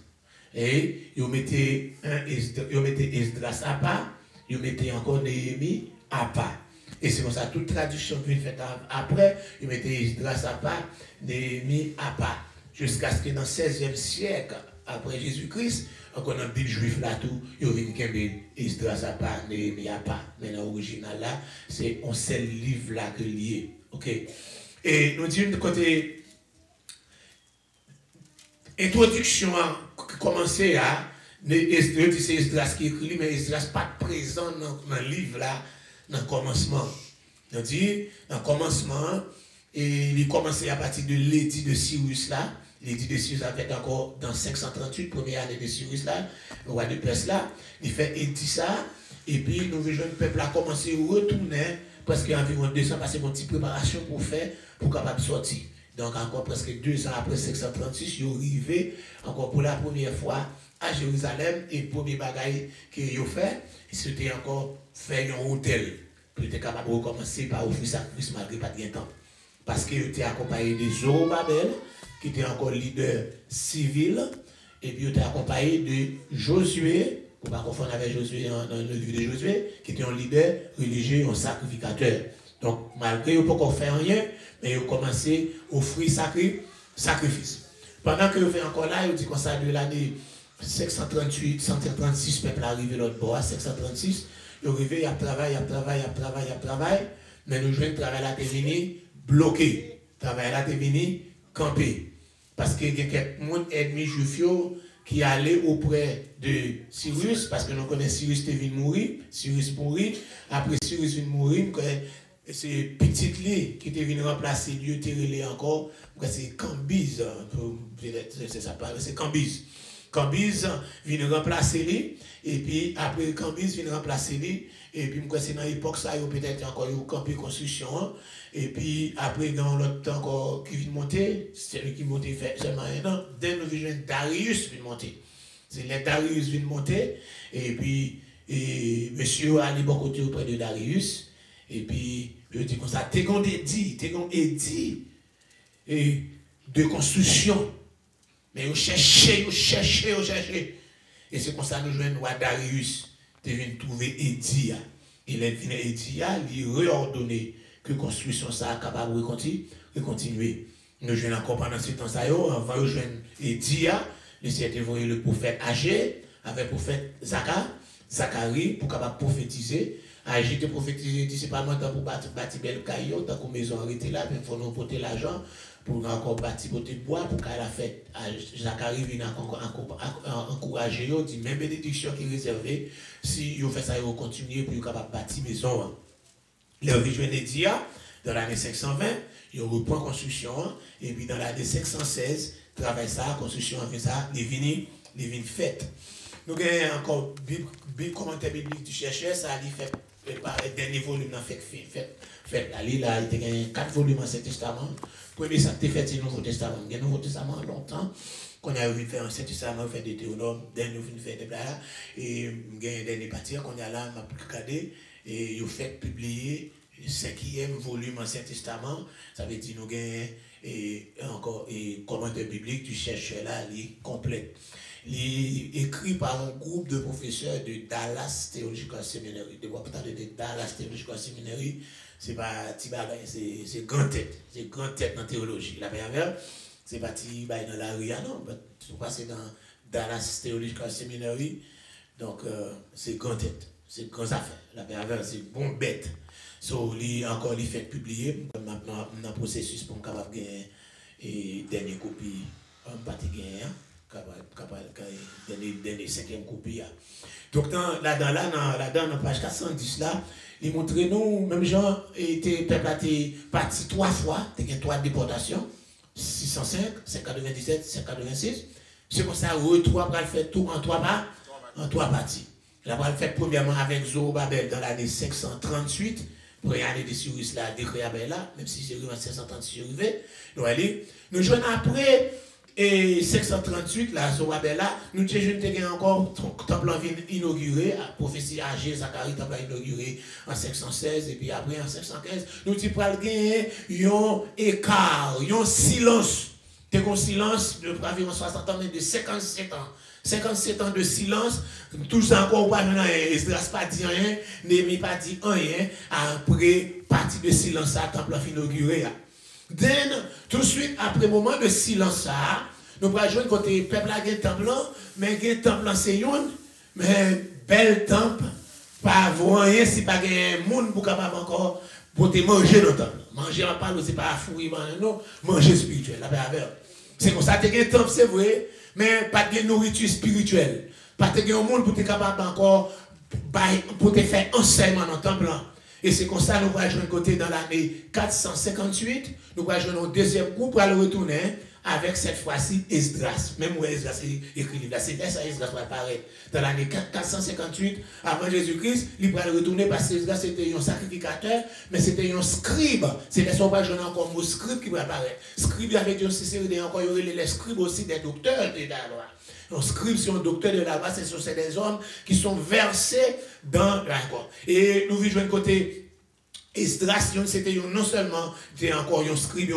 et ils mettaient Esdras à part, ils mettaient encore Néhémie à part. Et c'est comme ça, toute traduction qui est faite après, ils mettaient Esdras à part, Néhémie à part. Jusqu'à ce que dans le 16e siècle, après Jésus-Christ, encore dans la Bible juive là tout, il y a une qui Esdras à part, Néhémie à part. Mais dans l'original là, c'est un seul livre là que lié. OK. Et nous disons de côté introduction a commencé à c'est Esdras qui écrit, mais Esdras pas présent dans le livre là, dans le commencement. On dit, dans le commencement, et il commençait à partir de l'édit de Cyrus là. L'édit de Cyrus a fait encore dans 538, première année de Cyrus là, le roi de Perse là. Il fait édit ça, et puis nous voyons le peuple a commencé à retourner, presque environ 200, parce qu'il y a une petite préparation pour faire, pour capable sortir. Donc encore presque 2 ans après 536, ils sont arrivés encore pour la première fois à Jérusalem, et le premier bagage qu'ils ont fait, c'était encore faire un hôtel. Puis ils étaient capables de recommencer par offrir sacrifice malgré pas de temps. Parce qu'ils étaient accompagnés de Zorobabel, qui était encore leader civil, et puis ils étaient accompagnés de Josué, pour ne pas confondre avec Josué dans le livre de Josué, qui était un leader religieux, un sacrificateur. Donc malgré qu'ils n'ont pas fait rien, mais ils ont commencé à offrir sacrifice. Pendant que vous faites encore là, ils dit comme ça de l'année 538, 536, peuple arrivé l'autre bord, 536, ils arrivent, ils travaillent, mais nous jouons le travail là, terminé, bloqué. Le travail là, terminé, campé. Parce qu'il y a quelques ennemis juifs qui allaient auprès de Cyrus, parce que nous connaissons Cyrus qui vient mourir, Cyrus mourit, après Cyrus vient mourir, c'est petit lit qui est venu remplacer Dieu, terrelé encore, c'est Cambyse, c'est ça, c'est Cambyse. Cambyse vient remplacer lui, et puis après Cambyse vient remplacer lui, et puis c'est dans l'époque ça, il y a peut-être encore eu campé construction, et puis après dans l'autre temps encore qui vient monter, c'est lui qui monte fait seulement un an, dès nous vient Darius vient monter. C'est les Darius vient monter, et puis monsieur allait bon côté auprès de Darius, et puis il dit comme ça, t'es qu'on dit de construction. Mais vous cherchez. Et c'est comme ça que nous jouons roi Darius. Tu viens trouver Edia. Il est venu Edia, il réordonné que la construction ça capable de continuer. Nous jouons encore pendant ce temps, avant de jouer Edia, le Seigneur a envoyé le prophète Agé avec le prophète Zacharie pour capable prophétiser. Agé te prophétiser, c'est pas maintenant pour bâtir belle caillou, tant que maison arrêtée là, il faut nous porter l'argent. Pour encore bâtir côté de bois, pour qu'elle a fait, Zacharie vient encourager, il dit même bénédiction qui est réservée, si vous faites ça, vous continuez pour être capable de bâtir maison. Le rejoint Edia, dans l'année 520, il reprend la construction, et puis dans l'année 516, travaille ça, construction, fait ça, les vignes faites. Nous avons encore Bible commentaire biblique du chercheur, ça a fait préparer le dernier volume dans fait là, il y a 4 volumes dans Ancien Testament. Premier, ça a fait le Nouveau Testament. Il y a le Nouveau Testament longtemps. Qu'on a vu faire un Ancien Testament, fait des théologues, dernier nous fait des blagues. Et il y a un dernier parti qu'on a là, m'a regardé, et il a fait publier le 5e volume Ancien Testament. Ça veut dire nous avons encore un commentaire biblique du chercheur là, il est complet. Il est écrit par un groupe de professeurs de Dallas Theological Seminary. De Dallas Theological Seminary, c'est pas c'est grand tête. C'est grand tête dans la théologie. La première, c'est pas dans la rue, non. Tu passes dans Dallas Theological Seminary. Donc, c'est grand tête. C'est grand affaire. La première, c'est bon bête. So, encore, il fait publier. Maintenant, dans le processus pour capable gagner et dernière copie, on pas gagner. Capable donner 5e copie. Donc dans la page 410 là, il montre nous, même gens étaient partis 3 fois, il y a 3 déportations, 605, 597, 586. C'est comme ça, retour après le fait tout en 3 parties. La va le fait premièrement avec Zorobabel dans l'année 538, première année de Cyrus là, de Réabel là, même si c'est en 536 arrivé. Nous jouons après. Et 538, là, Zorobabel là, nous avons encore temple en ville inauguré, prophétie Agé, Zacharie, temple inauguré en 516, et puis après en 515, nous avons gagné un écart, un silence. C'est un silence de environ 60 ans, mais de 57 ans. 57 ans de silence, tout ça encore pas maintenant, Esdras pas dit rien, Néhémie pas dit rien, après partie de silence, temple inauguré. Then, tout de suite, après un moment de silence, Nous allons jouer côté peuple a un temple, mais un temple c'est une, mais bel temple, pas rien si pas un monde pour capable encore pour te manger dans le temple. Manger en parle, c'est pas fouiller, non, manger spirituel, la paix. C'est comme ça, tu as un temple, c'est vrai, mais pas de nourriture spirituelle. Pas de un monde pour te capable encore, pour te faire enseignement dans le temple. Et c'est comme ça que nous allons jouer côté dans l'année 458, nous allons jouer un deuxième groupe pour aller retourner avec cette fois-ci Esdras. Même où Esdras est écrit, c'est là ça Esdras va apparaître. Dans l'année 458, avant Jésus-Christ, il va retourner parce que Esdras c'était un sacrificateur, mais c'était un scribe. C'est là qu'on va jouer encore un mot scribe qui va apparaître. Scribe avait dit aussi, c'est encore les scribes aussi des docteurs de la loi. Un scribe, c'est un docteur de la loi, c'est des hommes qui sont versés dans la loi. Et nous vivons côté Esdras, c'était non seulement encore un scribe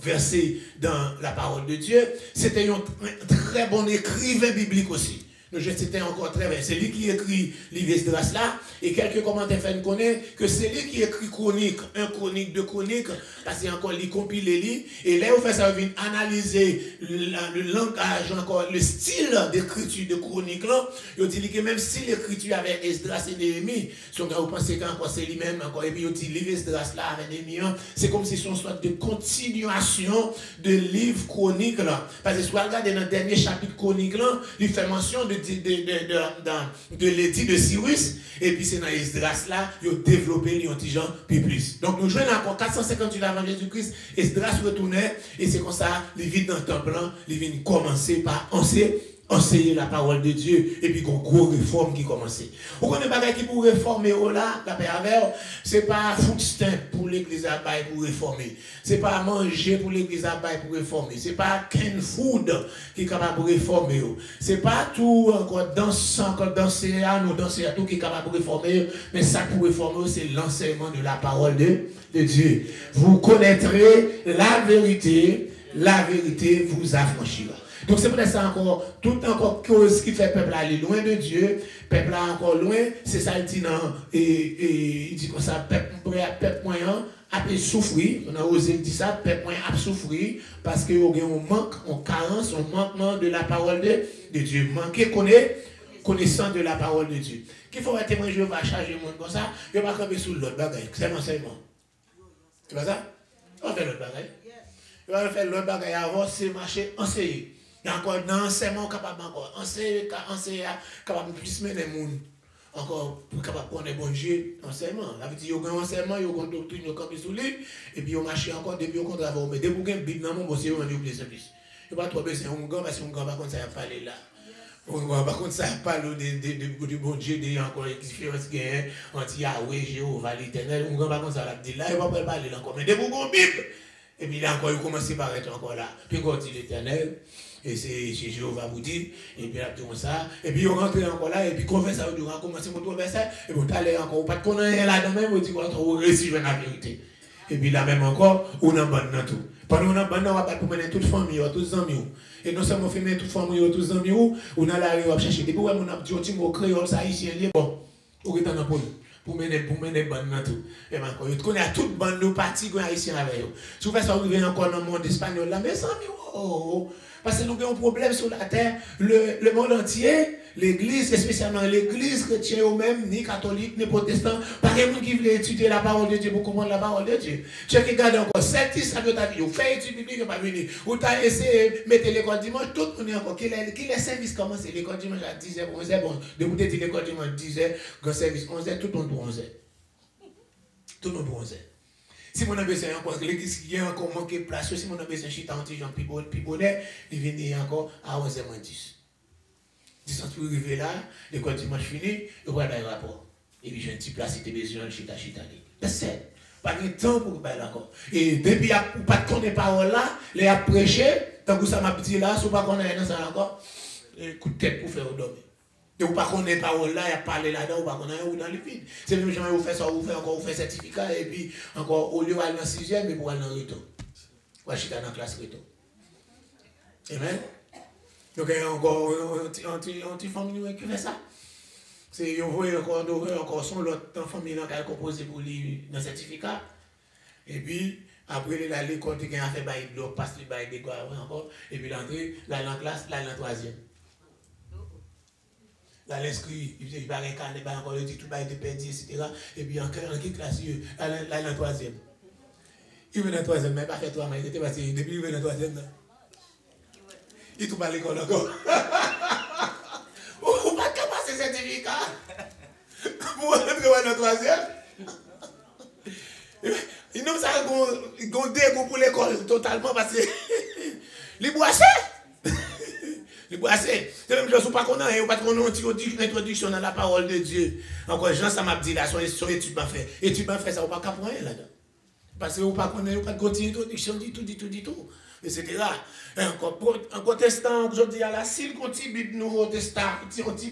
versé dans la parole de Dieu, c'était un très bon écrivain biblique aussi. C'était encore très bien. C'est lui qui écrit livre Esdras là, et quelques commentaires font connaître que c'est lui qui écrit chronique, un chronique, deux chroniques, parce qu'il encore il compile les livres, et là on fait ça, on vient analyser le langage, encore le style d'écriture de chronique là, il dit que même si l'écriture avec Esdras et Néhémie, si on pense qu'encore c'est lui-même, encore, et puis il dit livre Esdras là avec Néhémie, c'est comme si c'est une sorte de continuation de livre chronique là. Parce que si vous regardez dans le dernier chapitre chronique là, il fait mention de l'édit de Cyrus, et puis c'est dans Esdras là, ils ont développé les antigens puis plus. Donc nous jouons encore 458 avant Jésus-Christ, Esdras retournait, et c'est comme ça, les vides dans le temple, les vides commencer par enseigner la parole de Dieu, et puis qu'on gros réforme qui commençait. Vous connaissez pas qui pour réformer là, la paix avec, c'est pas food stamp pour l'église à bail pour réformer. C'est pas manger pour l'église à bail pour réformer. C'est pas canned food qui est capable de réformer. C'est pas tout encore danser à tout qui est capable de réformer, mais ça pour réformer, c'est l'enseignement de la parole de Dieu. Vous connaîtrez la vérité vous affranchira. Donc c'est pour ça encore, toute encore cause qui fait le peuple aller loin de Dieu, peuple là encore loin, c'est ça il dit non, et il dit comme ça, peuple moyen a souffrir, on a osé dire ça, peuple moyen a souffrir, parce qu'il y a un manque, une carence, un manquement de la parole de Dieu, manquer connaissance de la parole de Dieu. Qu'il faut être témoin, je vais charger le monde comme ça, je ne vais pas camper sous l'autre bagaille, c'est l'enseignement. Tu vois ça? On fait l'autre bagaille. On va faire l'autre bagaille avant, c'est marcher, enseigner. Il y a encore un enseignement capable encore. Enseigner capable de plus mener les gens. Encore pour capable de connaître bon Dieu, enseignement. Ça veut dire qu'il y a un enseignement, il y a une doctrine, il y a un campus sous lui, et puis il y a marché encore depuis qu'on travaille. Mais dès que vous avez une Bible dans mon bossier, on a oublié ça plus. Il n'y a pas trop besoin d'un gars, parce qu'un gars, par contre, ça va parler là. Par contre, ça parle de bon Dieu, de encore différence qu'il y a entre Yahweh, Jéhovah, l'Éternel. Un gars, par contre, ça va dire là, il ne va pas parler encore. Mais dès que vous avez une Bible, et puis là encore, il commence à paraître encore là. Puis quand il dit l'Éternel, et c'est Jéhovah vous dit, et puis là, tout ça, et puis on rentre encore là, et puis converser, on va commencer à converser, et puis on allez encore, pas de connaître là-dedans même, on dit qu'on va réussir la vérité. Et puis là même encore, on abandonne tout. Pendant qu'on abandonne, on va pas pour mener toute famille, tous les amis. Et non seulement faire toute famille, tous les amis, on a là, on va chercher. Depuis, on a dit, on dit, créole, ça, haïtien, bon, on est en appel. Pour mener bande dans tout. Et encore, on connaît à toute bande de partis qu'on a ici avec eux. Si vous faites ça, vous venez encore dans le monde espagnol là, mais sans parce que nous avons un problème sur la terre, le monde entier, l'église, spécialement l'église chrétienne ou même, ni catholique, ni protestant, pas quelqu'un qui veut étudier la parole de Dieu pour comprendre la parole de Dieu. Tu as regardé encore 7 10 ça de ta vie, vous faites étude biblique, pas venir. Ou tu as essayé de mettre l'école dimanche, tout le monde est encore. Qui les services commencent l'école dimanche à 10h, 11h, bon, de vous dire l'école dimanche 10h, grand service 11h, tout le monde pour 11h. Tout le monde pour 11h. Si mon abbé c'est encore l'église qui a encore manqué de place, si mon abbé c'est chita anti-Jean Pibonnet, il vient encore à 11h10. 10 ans pour arriver là, l'école dimanche fini, il va dans le rapport. Et puis j'ai un petit place, c'était besoin de chita. C'est pas de temps pour parler encore. Et depuis, vous pas de connaître parole là, les a prêché, tant que ça m'a dit là, si vous pas connaître ça encore, coup de tête pour faire dormir. Et vous ne connaissez pas parole là, il y a parlé là-dedans, vous ne connaissez pas dans le vide. C'est même jamais vous faites ça, vous faites encore, vous faites certificat, et puis encore, au lieu d'aller dans le 6e, mais pour aller dans le retour. Vous allez dans la classe retour. Amen. Donc, il y a encore une petite famille qui fait ça. C'est, vous voyez encore son lot de famille qui a composé pour lui dans le certificat. Et puis, Après, il a l'école, il a fait bail de l'eau, passe le bail de quoi encore. Et puis l'entrée, là, dans la classe, là, dans la troisième. Là, l'inscrit, il va incarner, il encore le dit, tout bail de perdu, etc. Et puis, en quelle classe, là, dans la troisième. Il veut dans la troisième, mais il n'a pas fait 3 mois. Il était passé, depuis il veut dans la troisième, là. Il ne trouve pas l'école encore. Vous ne pas passer ce certificat. Vous rentrez dans la troisième. Il nous a un dégoût pour l'école totalement parce que les boissés. Les boissés. C'est même chose, pas qu'on a, pas qu'on a une introduction dans la parole de Dieu. Encore, Jean, ça m'a dit là, son étude m'a fait. Étude m'a fait, ça ne va pas capter là-dedans. Parce que vous ne pas connaître, pas de continuer introduction, dit tout. Etc. Un protestant, je dis à la s'il continue Bible Nouveau Testament,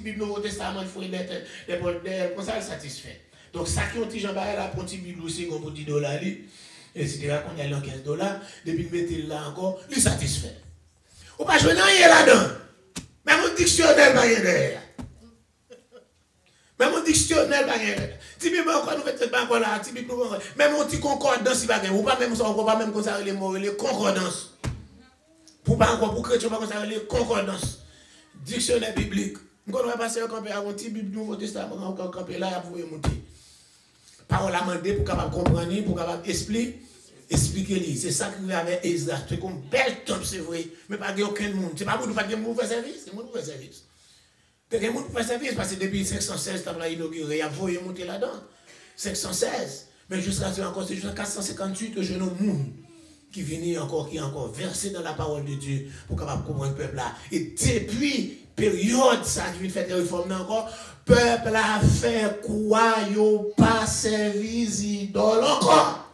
Bible Nouveau Testament, il faut être comme ça satisfait. Donc, ça qui ont dit Jean-Barrel a pris Bible aussi, comme pour $10, etc. Qu'on a $15, depuis le mettre là encore, il est satisfait. Ou pas jouer rien là-dedans. Même mon dictionnaire va rien derrière. Même mon dictionnaire va rien derrière. Si Bible encore nous fait pas encore là, même mon petit concordance il va rien. Ou pas même ça, on pas même consacrer les mots, les concordances. Pour pas encore pour chrétien pas consacrer les concordances. Dictionnaire biblique. Nous on va passer au campé avant petit Bible Nouveau Testament encore campé là pour monter. Parole à demander pour capable comprendre, pour capable expliquer. C'est ça qui avait Ezra. C'est comme belle top, c'est vrai. Mais pas aucun monde. C'est pas pour nous faire service. C'est pour nous faire service. C'est pour nous faire service parce que depuis 516, tu as inauguré, il y a voulu monter là-dedans. 516. Mais jusqu'à ce encore, c'est jusqu'à 458 que je nomme monde qui est encore versé dans la parole de Dieu pour capable comprendre le peuple là. Et depuis période ça qui vient faire des réformes encore, peuple a fait quoi, yo pas service idole encore.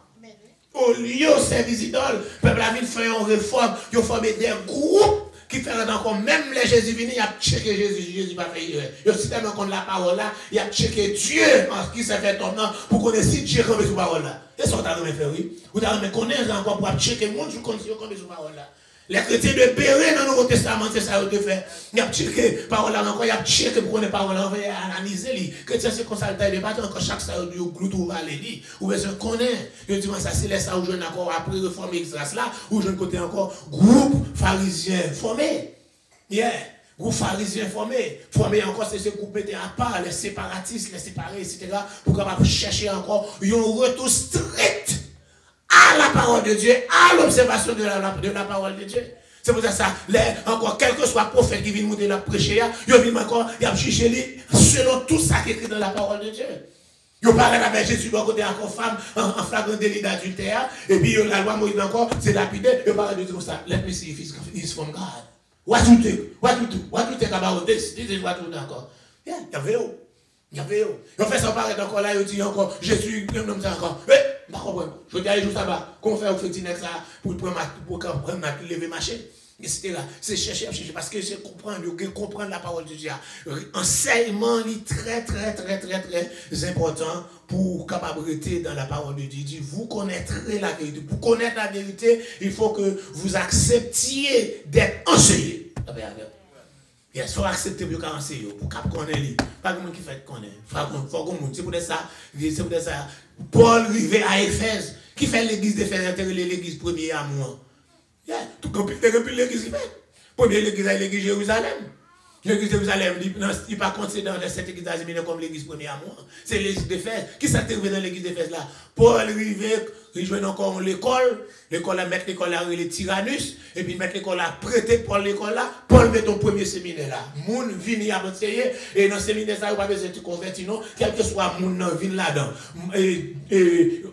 Au lieu de service idole, peuple a vient faire une réforme, yo formé des groupes qui font encore, même les Jésus venu, il a checké Jésus pas fait erreur. Yo si tellement contre la parole là, il a checké Dieu en qui s'est fait ton nom pour connaître si Dieu comme sur parole là. C'est ça que tu as faire, oui. Vous avez connaître encore pour checker le monde, je connais sur parole là. Les chrétiens de Béret dans le Nouveau Testament, c'est ça qu'ils ont fait. Ils ont checké parole là encore, ils ont checké pour connaître parole là, ils ont analysé. Les chrétiens se consultent, ils ne pas encore chaque ça, ils ont glouté ou valé dit. Ou bien ils connaissent. Ils disent ça, c'est ça où je n'ai encore après réformer Extras là, où je ne côté encore groupe pharisien formé. Yeah. Groupe pharisien formé encore, c'est ce groupe était à part, les séparatistes, les séparés, etc. Pour capable chercher encore un retour strict à la parole de Dieu, à l'observation de la parole de Dieu. C'est pour ça, encore, quel que soit prophète qui vient monter la prêcher, il vient encore, il a jugé lui selon tout ça qui est écrit dans la parole de Dieu. Il parle avec Jésus, il côté encore femme, en flagrant délit d'adultère, et puis la loi Moïse encore, c'est lapidé, il parle de tout ça. Let me see if he's from God. What you think about this? This is what you do encore. Yeah, il y avait où. Il fait ça paraître encore là, il dit encore, Jésus, il me dit encore, je vais aller juste là-bas, qu'on fait au fait ça pour prendre ma lever ma chaîne, etc. C'est chercher, parce que c'est comprendre la parole de Dieu. Enseignement est très important pour capabilité dans la parole de Dieu. Vous connaîtrez la vérité. Pour connaître la vérité, il faut que vous acceptiez d'être enseigné. Il faut accepter pour enseigner, pour connaître. Pas de monde qui fait connaître. Faut qu'on c'est pour ça. Paul arrivé à Éphèse, qui fait l'église d'Éphèse, l'église première à moi. Tout depuis l'église qui fait. Première l'église à l'église Jérusalem. L'église de Jérusalem, il n'est pas considéré dans cette église comme l'église première à moi. C'est l'église d'Éphèse. Qui s'est arrivé dans l'église d'Éphèse là? Paul arrivé, il jouait encore l'école. L'école à mettre l'école à les Tyrannus. Et puis mettre l'école à prêter pour l'école là. Paul met ton premier séminaire là. Moun vini à enseigner. Et dans le séminaire ça, il n'y a pas besoin de te convertir non. Quel que soit moun nan vini là-dedans.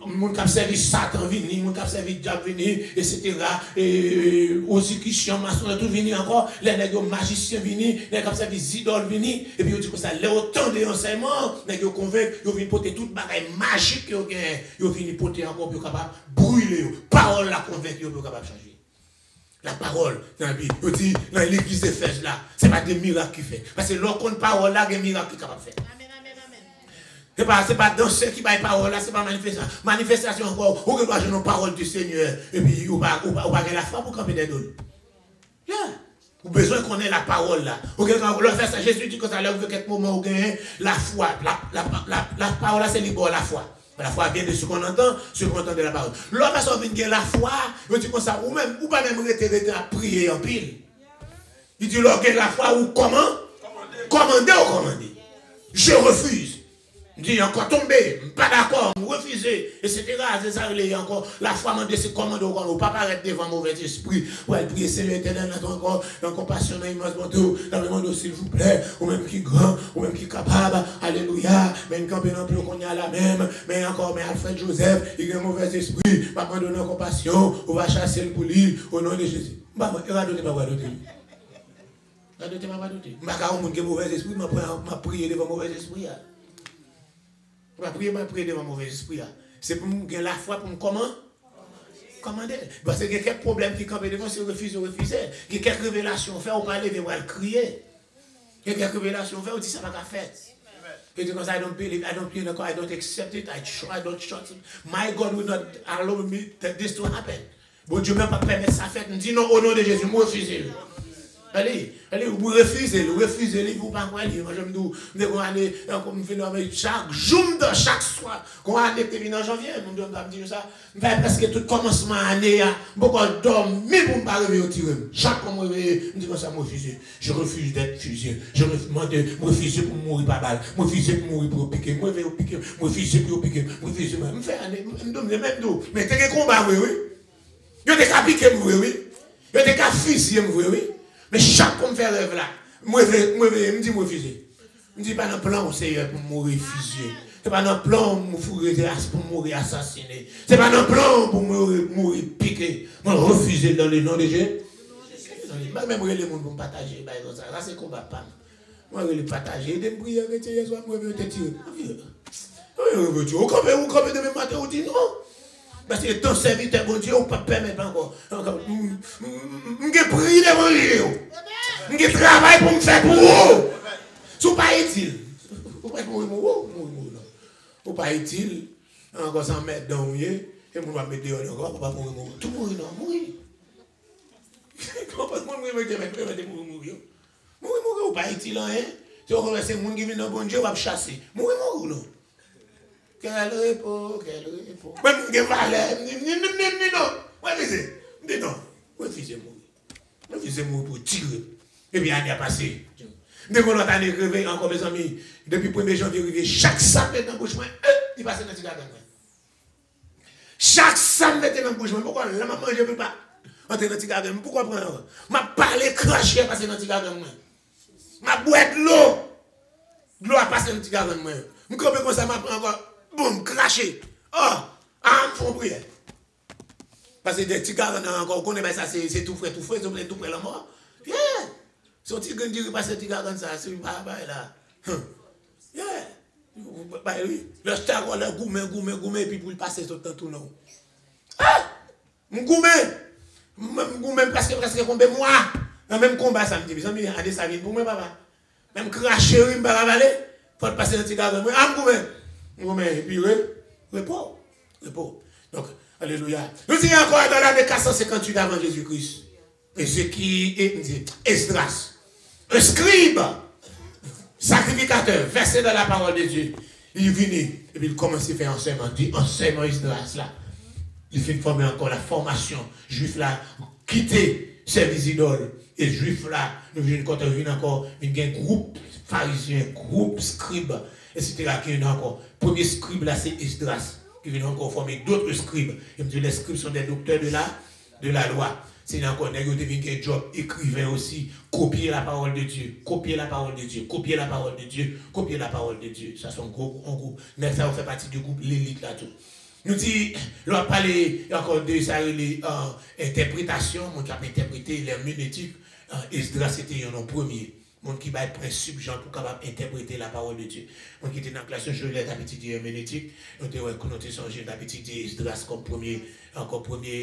Moun qui servi Satan vini, moun qui servi diable vini, etc. Et aussi Christian, maçon, tout vini encore. Les nègres magiciens vini. Comme ça, des idoles venus, et puis on dit que ça, les autant d'enseignements, mais ils convainquent, ils viennent porter toute bagaille magique, ils viennent porter encore plus capable de brûler. Parole la convaincre, ils sont capables de changer. La parole, dans l'église d'Éphèse là, ce n'est pas des miracles qui fait. Parce que lorsqu'on parole là, il y a des miracles qui sont capables de faire. C'est pas dans ceux qui baillent parole là, c'est pas manifestation. Manifestation encore, on doit jouer nos paroles du Seigneur, et puis on va avoir la foi pour camper des dons. Yeah. Vous avez besoin qu'on ait la parole là. Quand vous faire ça, Jésus dit que ça, là, vous avez quelques moments où vous avez la foi. La parole là, c'est libre, la foi. La foi vient de ce qu'on entend, ce qu'on entend de la parole. L'autre personne vient de la foi, il dit comme ça, ou même, ou pas même rester à prier en pile. Il dit, l'autre la foi, ou comment? Commander ou commander? Je refuse. Il dit, encore tombé, pas d'accord, refuser, etc. C'est ça, il y a encore la foi, c'est commander ou commander, ou pas paraître devant mauvais esprit, ou elle prie, Seigneur éternel, dans ton corps, dans compassion, dans l'immense bonté, dans le monde, s'il vous plaît, ou même qui est grand, ou même qui est capable, alléluia, même quand on peut qu'on y a la même, mais encore, mais Alfred Joseph, il a un mauvais esprit, pas abandonner en compassion, on va chasser le poulie, au nom de Jésus. Bah, il va donner, pas va donner. Il va donner, pas va donner. Je ne vais pas avoir un mauvais esprit, je vais prier devant mauvais esprit. Je vais prier devant mauvais esprit. C'est pour me gagner la foi, pour me commander. Parce que quelques problèmes qui campent devant, c'est refuser. Il y a quelques révélations faire, on parle, on va le crier. Il y a quelques révélations faire, on dit ça va pas faire. Et because I don't believe, I don't believe, I don't accept it, I don't trust it. My God will not allow me this to happen. Bon Dieu ne peut pas permettre ça faire. On dit non, au nom de Jésus, moi refusez. Allez, vous refusez, vous pas quoi dire. Moi, je me dis, comme chaque jour, chaque soir, quand on est terminé en janvier, je me dis ça, parce que tout commencement d'année, beaucoup dormir pour ne pas réveiller au tiré. Chaque fois, je me dis ça, je refuse d'être fusé. Je refuse pour mourir par balle. Je refuse pour mourir pour piquer. Je refuse pour piquer. Je refuse pour piquer. Je me même d'eau. Mais tu as un combat, oui. Je t'ai qu'à piquer, oui. Je t'ai qu'à fusiller, oui. Mais chaque fois que je fais rêve là, moi, je me dis, moi, fusée. Je me dis, pas dans le plan, Seigneur, pour mourir fusillé. Ce n'est pas dans le plan pour mourir assassiné. Ce n'est pas dans le plan pour mourir piqué. Moi, refuser dans le nom de Jésus. Même les gens pour partager, ça c'est combat pas. Moi, je vais partager, je vais prier, je vais te tirer. Vous campez demain matin, vous dites non. Parce que ton serviteur, bon Dieu, on ne peut pas permettre encore. Je vais prier devant Dieu. Je vais travailler pour me faire pour vous. Ce n'est pas utile. Vous ne pouvez pas mourir. Vous pas utile. Encore 100 mètres dans vous. Et vous va mettre dehors encore. Vous ne pouvez pas mourir. Tout mourir, non, mourir. Comment mourir? Mourir, pas utile. Si vous connaissez les gens qui viennent dans bon Dieu, vous va chasser. Mourir, non. Quel repos. Même si vous allez, non. Refusez mourir pour tirer. Et puis, l'année a passé. Dès qu'on a écrit encore, mes amis, depuis le 1er janvier, chaque samedi dans le bouche, il passe dans le tigre. Chaque samedi dans le bouche, pourquoi la maman, je ne peux pas entrer dans le tigre? Pourquoi prendre? Je parle cracher, passer dans le tigre. Je bois de l'eau. L'eau a passé dans le tigre. Je comprends comme ça, je prends encore. Boum, cracher. Oh, me font prière. Parce que des petits gars, encore, on connaît ça, c'est tout frais, tout près la mort. Yeah. Si on dit que je passe petit gars comme ça, c'est pas là. Yeah. Le star, le gourmet, puis pour le passer tout le temps, tout le long. Ah! Gourmet, presque combien de mois? Dans le même combat, ça me dit, mes amis, à des savines pour moi, papa. Même cracher, je ne peux pas avaler. Il faut passer un petit gars comme moi. Ah, gourmet, et puis repos. Donc, alléluia. Nous disons encore dans l'année 458 avant Jésus-Christ. Et ce qui est Esdras, un scribe, sacrificateur, versé dans la parole de Dieu. Il est venu et puis il commence à faire enseignement. Il dit enseignement Esdras là. Il fait former encore la formation. Juif là, quitter service idoles. Et juif là, nous venons quand on vient encore, il y a un groupe pharisien, groupe scribe, etc. qui est encore. Premier scribe là, c'est Esdras. Qui vient encore former d'autres scribes. Et les scribes sont des docteurs de la loi. C'est encore des job écrivain aussi. Copier la parole de Dieu. Copier la parole de Dieu. Copier la parole de Dieu. Copier la parole de Dieu. Ça, c'est un groupe. Mais ça fait partie du groupe, l'élite là-tout. Nous dit, l'on a parlé encore de ça, l'interprétation, mon qui a interprété l'herméneutique. Esdras, c'était un premier. Mon qui va être principe, genre, pour capable interpréter la parole de Dieu. Mon qui était dans la classe, je l'ai d'habitude herméneutique. On était songé d'habitude Esdras comme premier,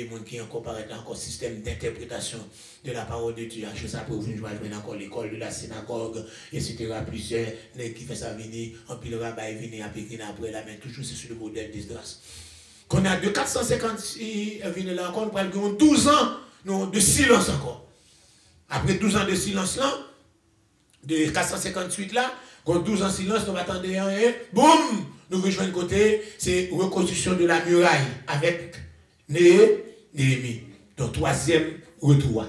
mon qui encore paraît encore système d'interprétation de la parole de Dieu. Je sais pas, vous jouez encore l'école de la synagogue, etc. Plusieurs, qui fait ça venir, en pile rabbin venir après la main, toujours c'est sur le modèle d'Esdras. Qu'on a de 450, venir là encore, nous avons 12 ans de silence encore. Après 12 ans de silence là, de 458 là, quand 12 ans de silence, nous attendons boum, nous rejoignons côté, c'est reconstruction de la muraille avec Néhémie. Donc, troisième retour.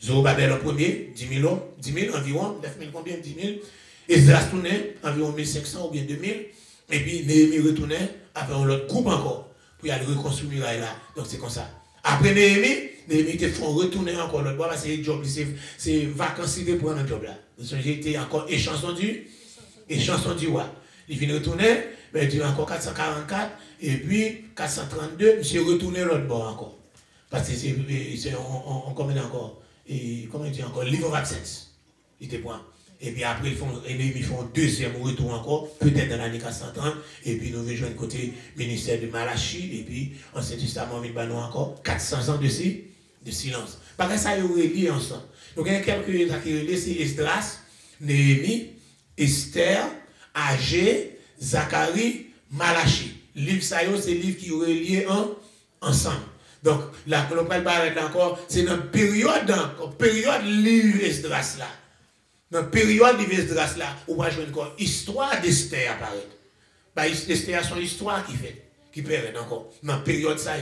Zorobabel en premier, 10 000 environ, 9 000 combien, 10 000. Esdras tournait, environ 1500 ou bien 2000. Et puis Néhémie retournait avec un autre groupe encore pour y aller reconstruire la muraille là. Donc c'est comme ça. Après Néhémie te font retourner encore l'autre bois parce que c'est vacances pour un job là. J'ai été encore échanson du roi. Il vient retourner, mais il dit encore 444 et puis 432, monsieur retourné l'autre bois encore. Parce que on commande encore. Et comment il dit encore, livre of absence. Il était point. Et puis après, ils font deuxième retour encore, peut-être dans l'année 430. Et puis nous rejoignons côté ministère de Malachie. Et puis, Ancien Testament, il y a encore 400 ans de silence. Parce que ça, ils sont reliés ensemble. Donc, il y a quelques qui relient, c'est Esdras, Néhémie, Esther, Agé, Zacharie, Malachie. Livre ça, c'est les livres qui sont reliés ensemble. Donc, là, on peut parler encore, c'est dans une période livre Esdras là. Dans la période de Esdras là, on va jouer encore histoire d'Esther apparaître. Bah, Esther, son histoire qui perd encore. Dans la période ça,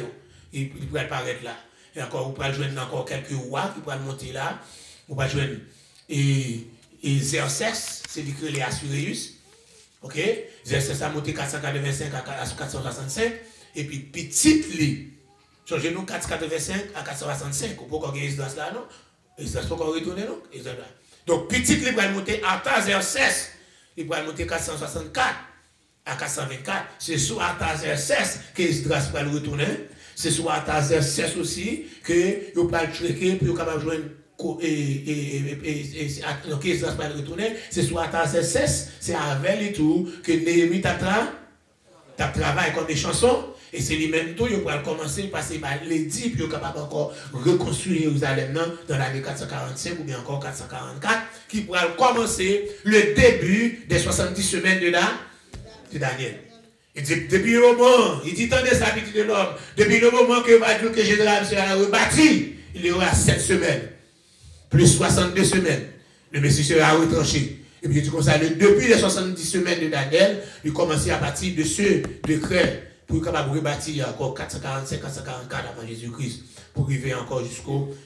il peut apparaître là. Et encore, on peut jouer encore quelques rois qui peuvent monter là. On va jouer Xerxès, c'est lui que les Assuréus. Ok? Xerxès a monté 485 à 465. Et puis, petite li. Changez-nous 485 à 465. On peut encore gagner Esdras là, non? Esdras peut encore retourner, non? Donc, petit libre va monter à Artaxerxès, il va monter 464 à 424. C'est sous Artaxerxès que Esdras va retourner. C'est sous Artaxerxès aussi que vous pouvez le checker pour capable jouer Esdras va retourner. C'est sous Artaxerxès, c'est avec et tout que Néhémie travaille comme des chansons. Et c'est lui-même tout, il va commencer à passer par l'édit, puis il est capable encore reconstruire Jérusalem dans l'année 445 ou bien encore 444, qui pourra commencer le début des 70 semaines de Daniel. Il dit, depuis le moment, il dit, tendez ça, petit de l'homme, depuis le moment que Jérusalem sera rebâti, il y aura 7 semaines, plus 62 semaines, le Messie sera retranché. Et puis il dit comme ça, depuis les 70 semaines de Daniel, il commence à partir de ce décret pour capable rebâtir encore 445, 444 avant Jésus-Christ, pour arriver encore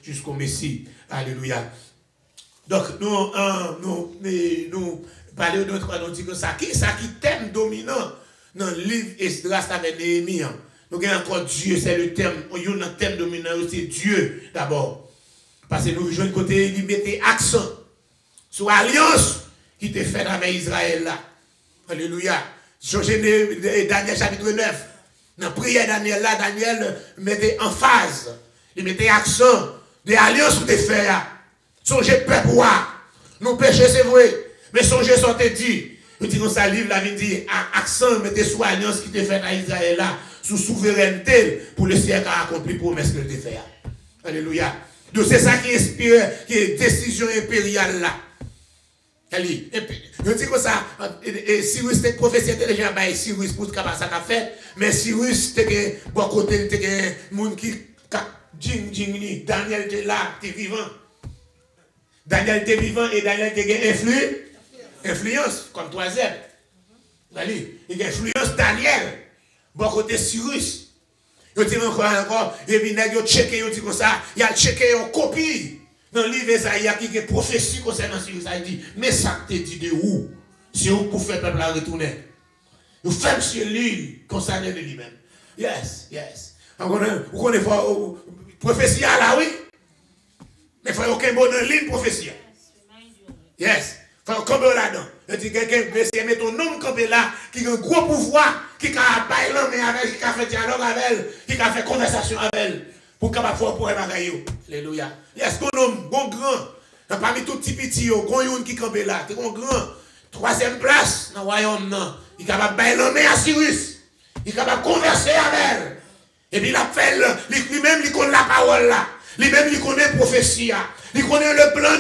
jusqu'au Messie. Alléluia. Donc, nous parlons de notre nous disons ça. Qui thème dominant dans le livre Esdras avec Néhémie? Nous avons encore Dieu, c'est le thème. Il y a un thème dominant aussi, Dieu d'abord. Parce que nous rejoignons côté, il mettait accent sur l'alliance qui était faite avec Israël là. Alléluia. Daniel chapitre 9. Dans la prière Daniel là, Daniel mettait en phase. Il mettait accent de l'alliance de faire. Songez peuple roi. Nous péchons, c'est vrai. Mais songez sont dit. Nous disons ça livre là, il dit accent mettez sur l'alliance qui était faite à Israël là, sous souveraineté pour le siècle à accomplir promesse que de faire. Alléluia. Donc c'est ça qui inspire, qui est décision impériale là. Et puis, je dis comme ça, Cyrus était prophétie intelligent, Cyrus pour capable ça qu'a fait, mais Cyrus était bon côté, il était un monde qui Daniel était là, était vivant. Daniel était vivant et Daniel était influence, comme troisième. Il a influence Daniel, bon côté Cyrus. Il dit encore, et puis il a checké, il dit comme ça, il a checké une copie. Dans le livre Esaïa qui est prophétie concernant Cyrus, il dit, mais ça te dit de où? Si vous pouvez faire peuple à retourner. Vous faites sur lui concernant de lui-même. Yes. Vous connaissez prophétie là, oui? Mais il faut aucun bon dans ligne prophétie. Yes. Il faut camper là-dedans. Il dit, quelqu'un peut mettre ton nom camper là, qui a un gros pouvoir, qui a baillé l'homme avec, qui a fait dialogue avec elle, qui a fait conversation avec elle. Pour capable faire pour bagaille. Alléluia. Yes, bon homme, bon grand. Parmi tout petit petit yo, grand yon qui campe là, c'est bon grand. Troisième place dans le royaume non. Il est capable de bailler à Cyrus. Il est capable de converser avec elle. Et puis il a fait lui-même il connaît la parole là. Lui-même il connaît la prophétie. Il connaît le plan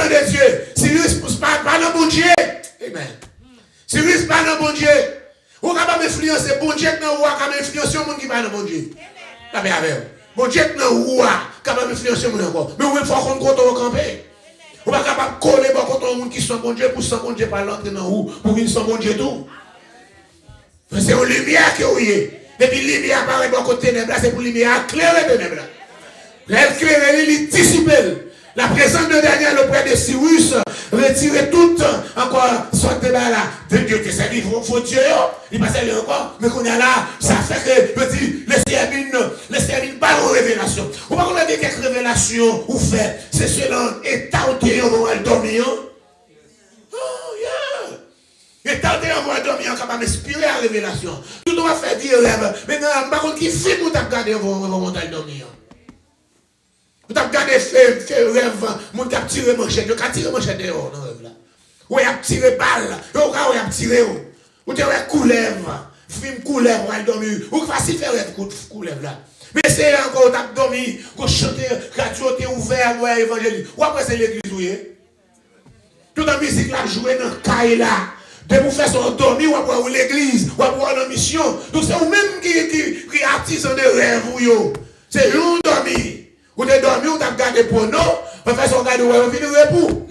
de Dieu. Cyrus pas dans bon Dieu. Amen. Cyrus pas dans bon Dieu. Ou capable d'influencer bon Dieu dans ou capable d'influencer monde qui pas dans bon Dieu. Bon Dieu est roi, capable d'influencer mon encore. Mais vous faut qu'on compte camper. Vous pas capable de coller contre un monde qui sont bon Dieu pour sans bon Dieu pas l'entrer dans où pour venir sans bon Dieu tout. C'est une lumière que vous avez. Et puis la lumière apparaît dans le côté ténèbres, c'est pour la lumière éclairer les ténèbres. Elle éclaire, elle dissipe. La présence de Daniel auprès de Cyrus, retirer tout encore sortir là. De Dieu te servi, il faut Dieu, il passe encore, mais qu'on est là, ça fait que, je dis, laissez une pas aux révélations. Ou pas qu'on a des quelques révélations ou fait, c'est selon état où tu es, on va dormir. Oh, yeah. État où tu es, on va dormir, on va m'inspirer à la révélation. Tout on va faire dire rêve. Maintenant, par contre, qui fait pour t'agarder, on va monter dormir. Vous avez regardé fait rêve, mon cap tiré manchette, vous avez tiré manchette dehors dans le rêve là. Vous avez tiré balle, vous avez tiré. Vous avez couleuvre, film couleuvre, vous avez dormi. Vous avez facile faire rêve couleuvre là. Mais c'est encore, vous avez dormi, vous chantez, radio est ouvert, vous avez évangélique. Ou après c'est l'église, vous voyez. Toute la musique là, jouée dans le cahier là. De vous faire son dormir, ou après l'église, ou après la mission. Donc c'est vous-même qui artisan de rêve, vous. C'est vous dormi. Vous avez dormi, vous avez gardé pour nous, vous avez fait son gars de vous venir pour.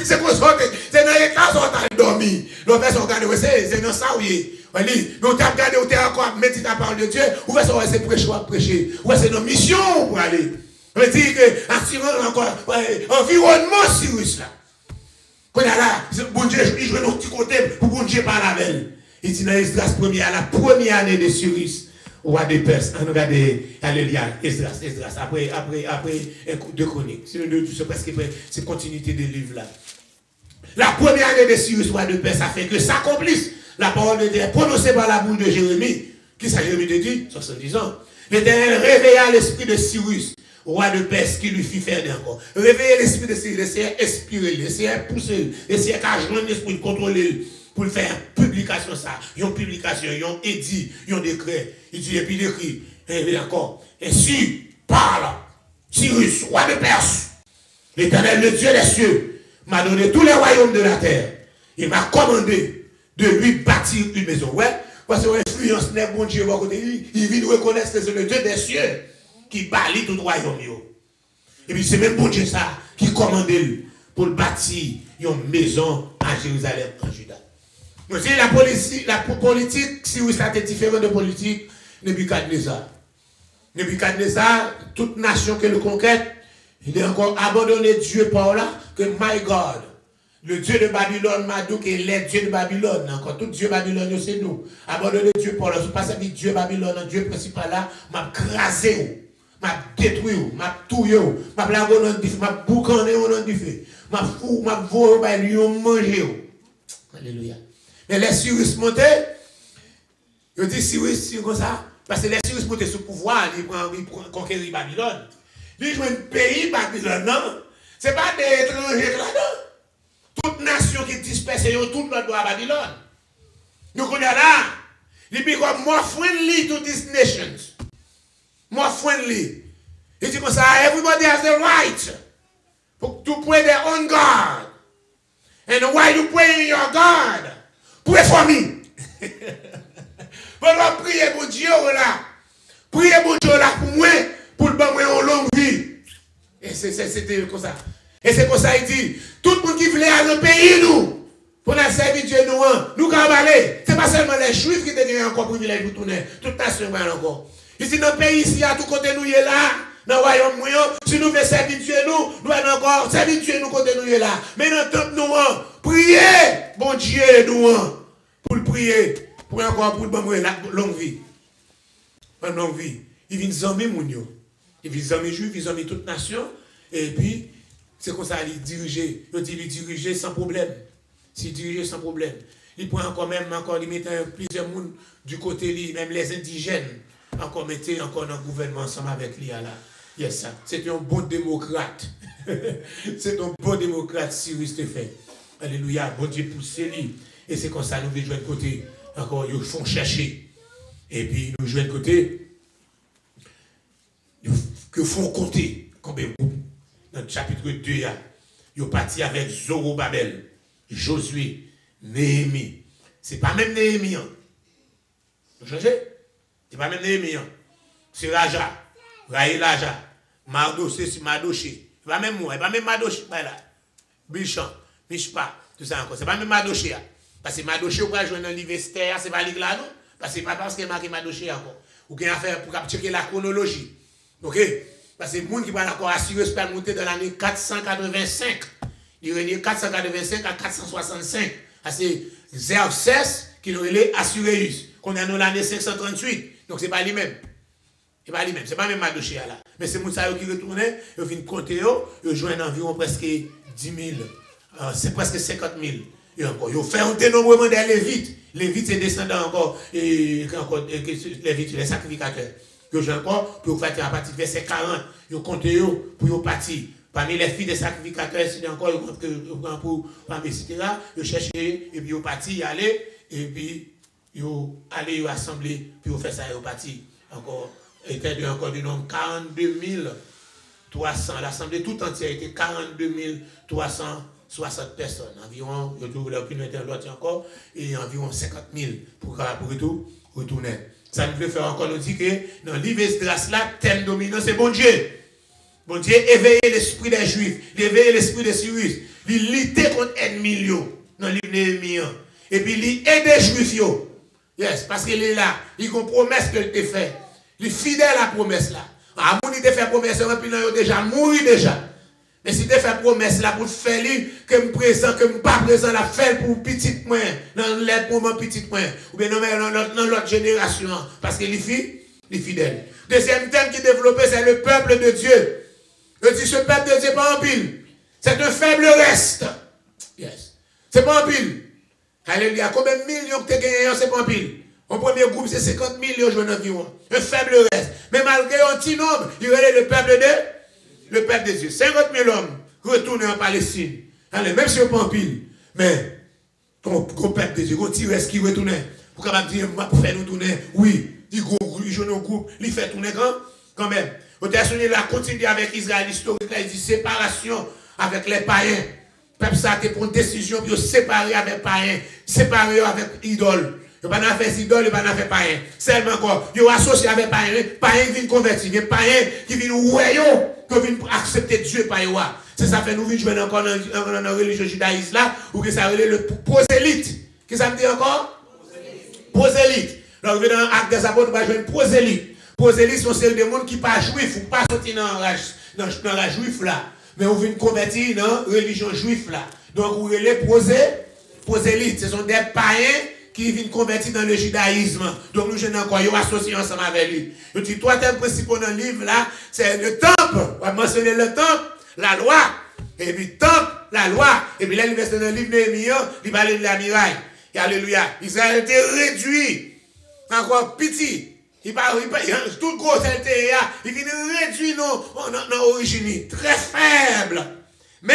C'est pour ça que c'est dans les cas où vous avez dormi. Vous avez fait son gars de vous, c'est dans ça où vous êtes. Mais vous avez gardé, vous avez encore médité la parole de Dieu, vous avez fait prêcher ou prêcher. Vous avez nos missions pour aller. Vous dire que, attirant encore, environnement Cyrus là. Quand il y a là, bon Dieu, il joue dans petit côté pour bon Dieu par la belle. Il dit dans Esdras la première année de Cyrus. Roi de Perse, on regarde, alléluia, Esdras, après deux chroniques, c'est presque c'est continuité des livres là. La première année de Cyrus, roi de Perse, ça fait que s'accomplisse la parole de Dieu prononcée par la bouche de Jérémie, qui ça Jérémie te dit, 70 ans. L'Éternel réveilla l'esprit de Cyrus, roi de Perse, qui lui fit faire encore. Réveiller l'esprit de Cyrus, laisser expirer, laisser pousser, laisser joindre l'esprit, contrôler. Pour faire publication ça, ils ont publication, ils ont édit, ils ont décret, il dit et puis il écrit, et encore, ainsi parle Cyrus, roi de Perse, l'Éternel, le Dieu des cieux, m'a donné tous les royaumes de la terre, il m'a commandé de lui bâtir une maison, ouais, parce que l'influence n'est bon Dieu, il vient reconnaître que c'est le Dieu des cieux qui bâtit tout royaume, et puis c'est même bon Dieu ça, qui commandé pour bâtir une maison à Jérusalem, en Juda. La politique, si vous êtes différent de politique, Nebuchadnezzar. Nebuchadnezzar, toute nation que le conquête, il a encore abandonné Dieu par là, que my God, le Dieu de Babylone m'a dit que les dieux de Babylone, encore tout Dieu de Babylone, c'est nous. Abandonné Dieu par là, je passe avec Dieu Babylone, Dieu principal là, m'a crasé, m'a détruit, m'a touillé, m'a blagué au nom du feu, m'a boucané au nom du feu, m'a fou, m'a volé, m'a mangé. Alléluia. Mais les Cyrus montaient, ils disent Cyrus, c'est comme ça, parce que les Cyrus montaient sous pouvoir, ils prennent conquérir Babylone. Ils jouent un pays, Babylone, non? Ce n'est pas des étrangers là-dedans. Toute nation qui disperse, ils ont tout le droit à Babylone. Nous connaissons là, ils become more friendly to these nations. More friendly. Ils disent comme ça, everybody has the right to pray their own God. And while you pray in your God, pray for me. Pendant prier pour Dieu là. Priez pour Dieu là pour moi, pour le bon en longue vie. Et c'était comme ça. Et c'est comme ça il dit, tout le monde qui voulait aller dans le pays nous, pour nous servir Dieu nous quand aller. C'est pas seulement les Juifs qui deviennent encore privilège pour tourner, toute nation encore. Ici dans le pays ici à tout côté nous est là. Dans le royaume, si nous voulons servir Dieu, nous allons encore servir Dieu, nous côté nous là. Mais dans le temps, nous, priez, bon Dieu, nous, pour le prier, pour encore pour le longue vie. Une longue vie. Il vient zombi moun. Il vient zombi juif, il zombi toute nation. Et puis, c'est comme ça, il dirige. Il dit, il dirige sans problème. S'il dirige sans problème. Il prend encore même, il met plusieurs monde du côté, même les indigènes, encore mettez encore dans le gouvernement ensemble avec lui là. Yes, ça. C'est un bon démocrate. C'est un bon démocrate, Cyrus Stéphane. Alléluia. Bon Dieu pousse lui. Et c'est comme ça, nous devons jouer de côté. Encore, ils font chercher. Et puis, nous jouons de côté. Ils font compter. Combien de groupes. Dans le chapitre 2, ils sont partis avec Zorobabel, Josué, Néhémie. Ce n'est pas même Néhémie. Vous changez? Ce n'est pas même Néhémie. C'est Raja. Raïlaja, Mardoché, Mardoché. C'est pas même moi, c'est pas même Mardoché, là. Bichan, Mishpa, tout ça encore. C'est pas même Mardoché. Parce que Madoché, ou pas jouer dans l'Ivester, c'est pas là, non? Parce que pas parce que marqué Madoché encore. Ou qu'il y a affaire pour checker la chronologie. Ok? Parce que les gens qui vont encore assurer se monter dans l'année 485. Il y a 485 à 465. C'est Xerxès qui nous est assuré. Qu'on est dans l'année 538. Donc c'est pas lui-même. C'est pas lui-même. C'est pas même Madoché là. Mais c'est Moussa qui retournait, ils viennent compter, ils joignent environ presque 10 000. C'est presque 50 000. Et encore, ils fait un dénombrement des Lévites. Lévites, c'est descendant encore, les Lévites, les sacrificateurs. Ils ont encore, pour faire à partir du verset 40, ils comptent pour partir. Parmi les filles des sacrificateurs, c'est encore, pour etc. Ils cherchent, et puis ils partent, ils allaient, et puis ils allaient, ils assembler, puis ils font ça, ils partent. Encore, était encore du nombre 42 300. L'assemblée tout entière était 42 360 personnes. Environ, je trouve l'aucune l'autre encore, et environ 50 000 pour tout retourner. Ça nous fait faire encore nous dire que dans l'Ivre Esdras là, thème dominant, c'est bon Dieu. Bon Dieu éveiller l'esprit des Juifs, éveiller l'esprit des Cyrus, il lutter contre ennemis dans l'Ivre Néhémie. Et puis il aide les Juifs. Yes, parce qu'il est là, il a une promesse qu'il te fait. Il est fidèle à la promesse là. Ah, mon idée fait promesse, et puis il a déjà mouru déjà. Mais si tu fais promesse là pour faire que me présent, que me pas présent, la faire pour petit moins, dans l'aide pour mon petit moins, ou bien dans l'autre génération, parce que les filles, les fidèles. Deuxième thème qui est développé, c'est le peuple de Dieu. Je dis, ce peuple de Dieu n'est pas en pile. C'est un faible reste. Yes. C'est pas en pile. Alléluia. Combien de millions que tu as gagné, c'est pas en pile. Mon premier groupe, c'est 50 millions, je environ. Un faible reste. Mais malgré un petit nombre, il y aurait le peuple de Dieu. 50 000 hommes retournés en Palestine. Allez, même si on pas en pile. Mais, ton peuple de Dieu, un petit reste qui retournait. Pour qu'on dire, pour faire nous tourner, oui, il joue nos groupes, il fait tourner quand même. Au dernier, il a continué avec Israël historique, là, il dit séparation avec les païens. Peuple ça a pour une décision de séparer avec païens, séparer avec idoles. Il n'y a pas fait idole, il n'y a pas fait païen. Seulement encore, il y a associé avec païen, païen qui vient convertir, il y a païen qui vient ouéo, qui vient accepter Dieu païen. C'est ça fait nous venir jouer encore dans la religion judaïste là, ou que ça relève le prosélyte. Qu'est-ce que ça me dit encore? Prosélyte. Donc, vous dans l'acte des apôtres, vous allez jouer une prosélyte. Prosélyte, sont celles des gens qui ne sont pas juifs, ou pas sortir dans la juif là. Mais vous venez convertir dans la religion juive là. Donc, vous relève prosélyte. Ce sont des païens qui viennent convertir dans le judaïsme. Donc nous jeunes encore, ils associés ensemble avec lui. Je dis, trois thèmes principaux dans le livre là, c'est le temple. On va mentionner le temple, la loi. Et puis temple, la loi. Et puis là, il reste dans le livre Néhémie, il parlait de la muraille. Et alléluia. Israël était réduit. Encore petit. Il tout gros, il vient réduit dans l'origine. Très faible. Mais,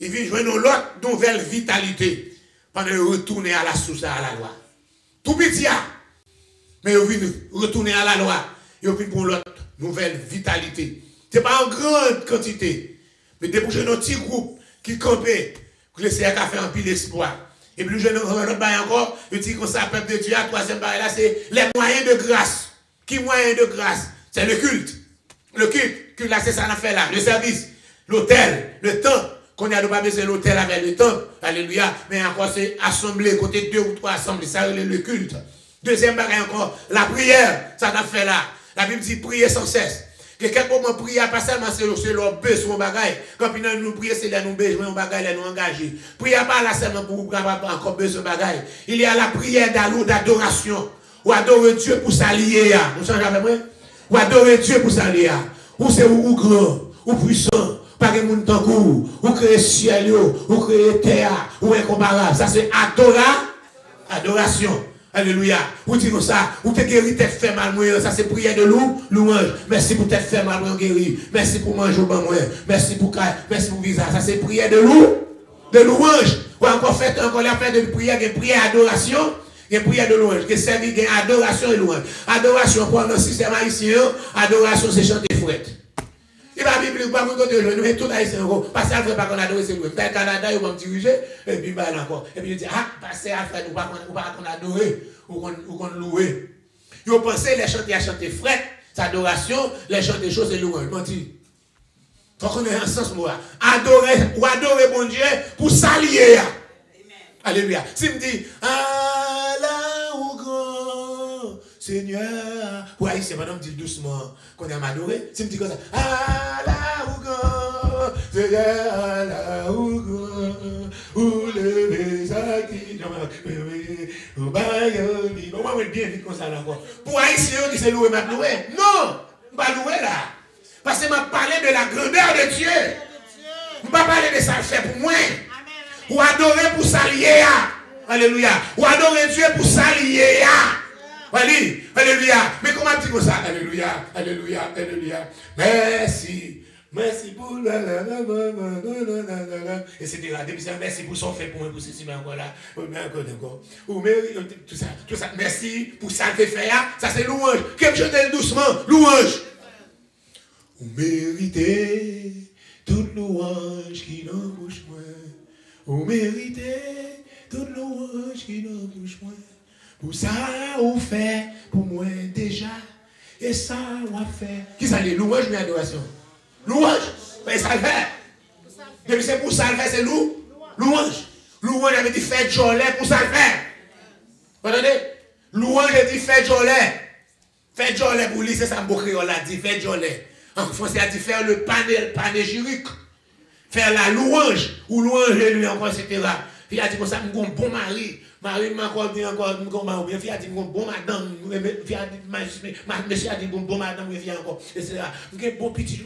il vient jouer dans l'autre nouvelle vitalité. Pendant de retourner à la source, à la loi. Tout petit, mais ils viennent retourner à la loi. Ils viennent pour l'autre nouvelle vitalité. Ce n'est pas en grande quantité, mais déboucher nos petits groupes qui campaient, que le CRK a fait un pile d'espoir. Et puis, nous avons notre bail encore, je dis qu'on s'appelle de Dieu, troisième bail là, c'est les moyens de grâce. Qui moyens de grâce? C'est le culte. Le culte, là, c'est ça qu'on a fait là. Le service, l'autel, le temps. Qu'on a pas besoin de l'hôtel avec le temple, alléluia, mais encore c'est assembler, côté 2 ou 3 assemblées, ça c'est le culte. Deuxième bagage encore, la prière, ça t'a fait là. La Bible dit prier sans cesse. Que quelques moments prier, pas seulement c'est leur besoin bagage. Quand nous prier, c'est là nous besoin bagage, là nous engager. Prier pas là seulement pour avoir encore besoin bagage. Il y a la prière d'adoration. Ou adorer Dieu pour s'allier. Nous sommes avec moi? Ou adorer Dieu pour s'allier. Ou c'est ou grand, ou puissant. Pas de monde en cours, ou créer ciel, ou créer terre, ou incomparable. Ça c'est adoration. Alléluia. Ou dit ça, ou te guéri, t'es fait mal, ça c'est prière de louange. Merci pour t'être fait mal, guéri. Merci pour manger au bon, merci pour visage. Ça c'est prière de louange. Ou encore fait encore la fête de prière, de prière adoration. Il y a prière de louange, que servir, il y a adoration et louange. Adoration, pour le système haïtien, adoration c'est chanter fouette. Il va Bible, pas qu'on côté nous mais tout haïtien parce que Alfred pas qu'on adore c'est lui. Dans le Canada, ils vont me diriger et puis bah encore. Et puis il dit parce que Alfred ou pas qu'on adorer ou qu'on louer. Ils pensaient les chanter à chanter fret, c'est adoration, les chanter choses c'est louange. Menti. Faut qu'on ait un sens moi. Adorer bon Dieu pour s'allier. Alléluia. Si me dit, Allah ou grand Seigneur. Pour haïtien, madame dit doucement qu'on a m'adoré. Si me dit comme ça, Allah ou grand Seigneur, Allah ou grand, ou le message qui ou baïoli. On va bien vite comme ça là encore. Pour haïtien, qui c'est loué, m'a loué. Non, pas loué là. Parce que m'a parlé de la grandeur de Dieu. Je ne vais pas parler de ça fait pour moi. Ou adorer pour s'allier. Alléluia. Ou adorer Dieu pour s'allier. Alléluia. Mais comment tu dis ça? Alléluia. Alléluia. Alléluia. Merci. Merci pour la. Et c'est dégradé. Merci pour son fait pour moi. Pour ceci, mais encore là. Encore. Ou tout ça. Tout ça. Merci pour ça que fait. Ça c'est louange. Quelque chose de doucement. Louange. Vous méritez toute louange qui n'en bouge moins. Vous méritez toute louange qui n'en bouge moins. Pour ça, vous fait pour moi déjà. Et ça, on a fait. Qui ça dit? Louange ou adoration? Louange. Mais ça le fait. Depuis c'est pour ça le fait, c'est louange. Louange avait dit fait jolet pour ça le faire. Vous entendez? Louange a dit fait jolet. Fait jolet pour lui, c'est ça que créole a dit, fait jolet. En français, il a dit faire le panégyrique, faire la louange, ou louange lui encore, etc. Il a dit comme ça, mon bon mari, m'a encore dit encore, mon bien, il a dit mon bon madame, il a dit, monsieur a dit bon madame, il vient encore, etc. Il a dit bon petit,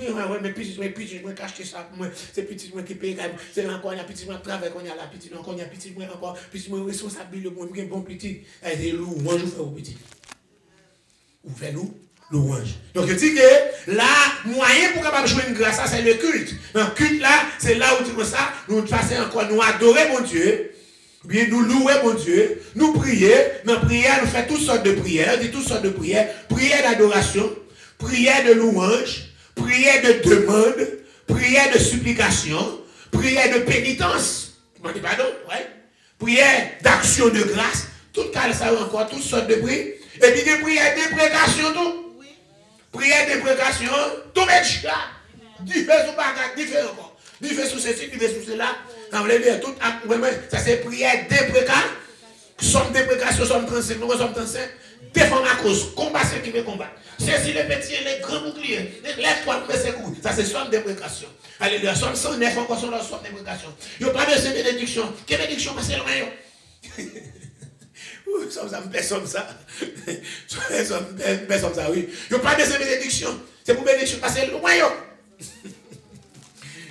mais petit, je cache ça pour moi, c'est petit, qui paye, c'est encore, il y a petit, moi travail, il y a la petite, encore, il y a petit, encore, petit, moi responsable, moi, bon petit, il dit louange, je fais au petit. Vous faites louange. Donc je dis que là, moyen pour capable jouer une grâce, c'est le culte. Le culte là, c'est là où tu vois ça, nous passer encore, nous adorer mon Dieu, bien nous louer mon Dieu, nous prier, dans prière, nous faisons toutes sortes de prières, dit toutes sortes de prières, prière d'adoration, prière de louange, prière de demande, prière de supplication, prière de pénitence, pardon, ouais, prière d'action de grâce, tout cas ça encore, toutes sortes de prières, et puis des prières de déprécation tout. Prière de précaution, tout met là. Différents ou pas, différents. Différents sous ceci, différents sous cela. Ça c'est prière de précaution. Somme de précaution, somme 35, nous sommes 35. Défendre la cause, combat ceux qui veulent combattre. C'est les petits, les grands boucliers, les lèvres pour ses coups. Ça c'est somme de précaution. Alléluia. Somme 109 encore sur la somme de précaution. Il n'y a pas de bénédiction. Quelle bénédiction, parce que c'est loin. Ça me fait comme ça. Ça me fait comme ça, oui. Il n'y a pas de bénédiction. C'est pour bénédiction parce que c'est loin.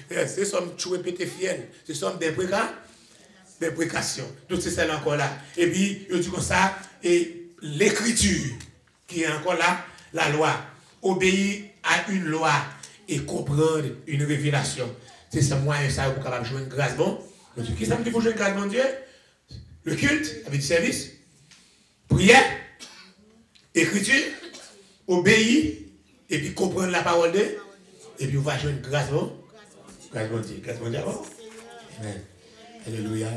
C'est somme tu répéter fiel. C'est somme des précautions. Donc c'est celle encore là. Et puis, je dis comme ça, et l'écriture qui est encore là, la loi, obéir à une loi et comprendre une révélation. C'est ce moyen ça pour capable jouer une grâce. Bon, qu'est-ce que ça me dit pour jouer une grâce, mon Dieu? Le culte, avec du service, prière, écriture, obéir, et puis comprendre la parole de Dieu, et puis on va jouer une grâce, bon? Grâce, mon Dieu, bon? Amen. Alléluia.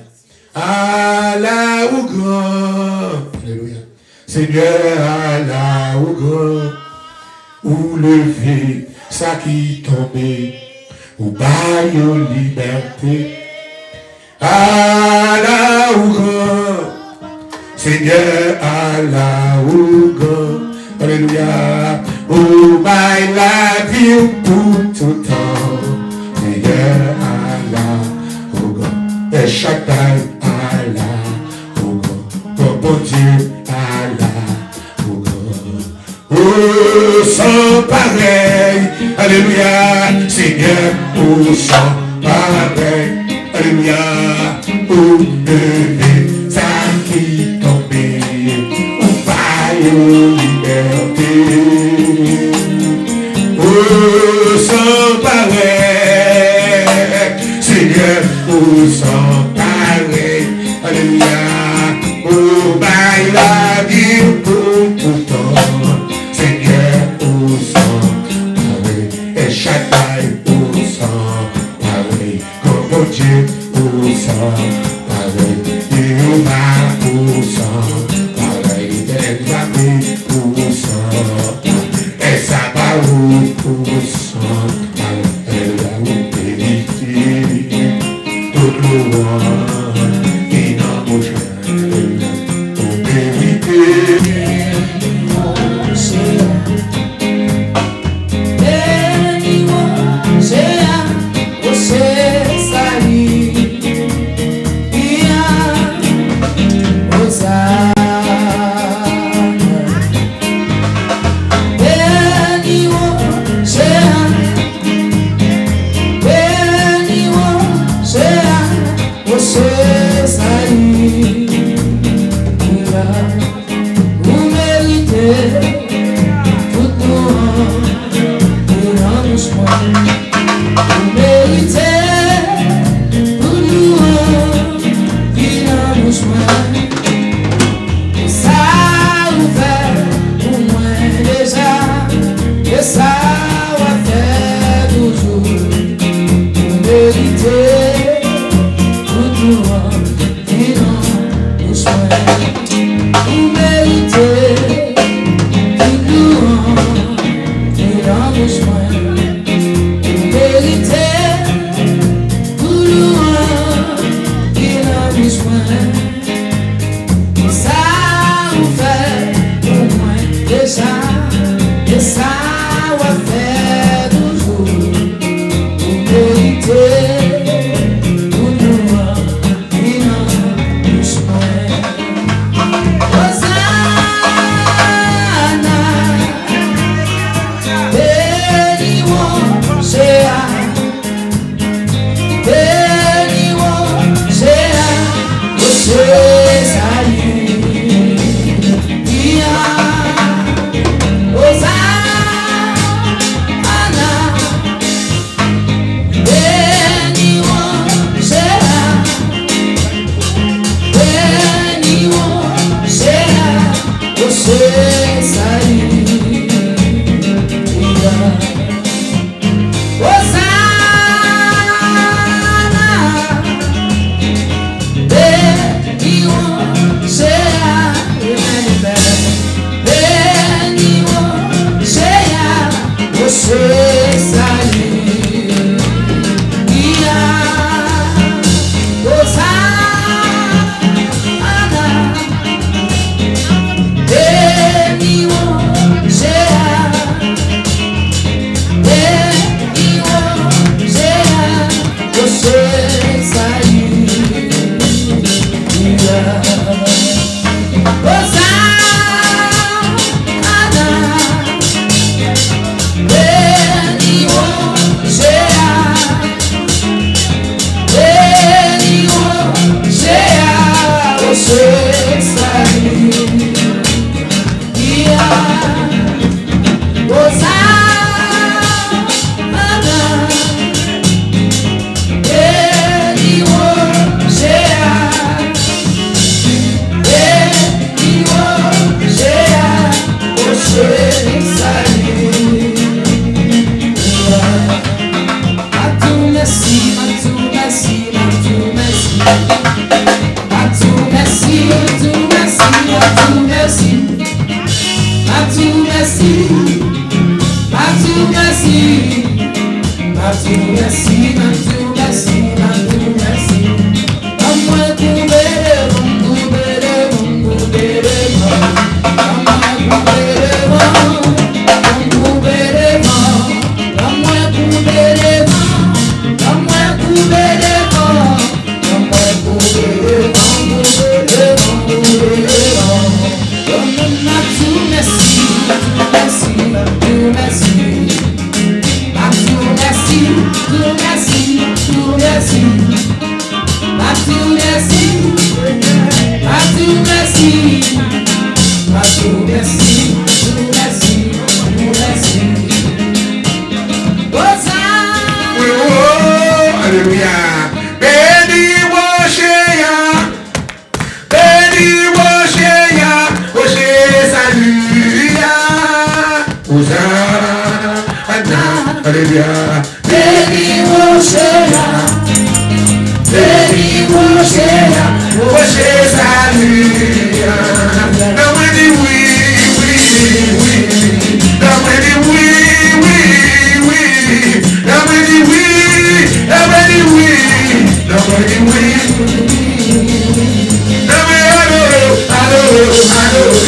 Allah ou grand. Alléluia. Seigneur, Allah ou grand. Ou lever, ça qui tombait, ou baille liberté. Allah ou grand. Seigneur, Allah ou grand. Alléluia. Oh, my life, you put to time. Seigneur, Allah ou grand. Et chaque time, Allah ou grand. Oh, bon Dieu, Allah ou grand. Oh, sans pareil. Alléluia. Seigneur, oh, sans pareil. Alléluia. Oh, ça qui tombait. Oh, paille liberté. Oh, sans pareil, Seigneur, oh, sans pareil, alléluia, oh, by la vie pour tout temps, Seigneur, oh, sans pareil, et chaque taille, oh, sans pareil, comme Dieu, oh, sans pareil, Jéhovah, oh, sans pareil, Éternel, oh, sans pareil. Et ça va où pour son elle a où vérité toute Adore,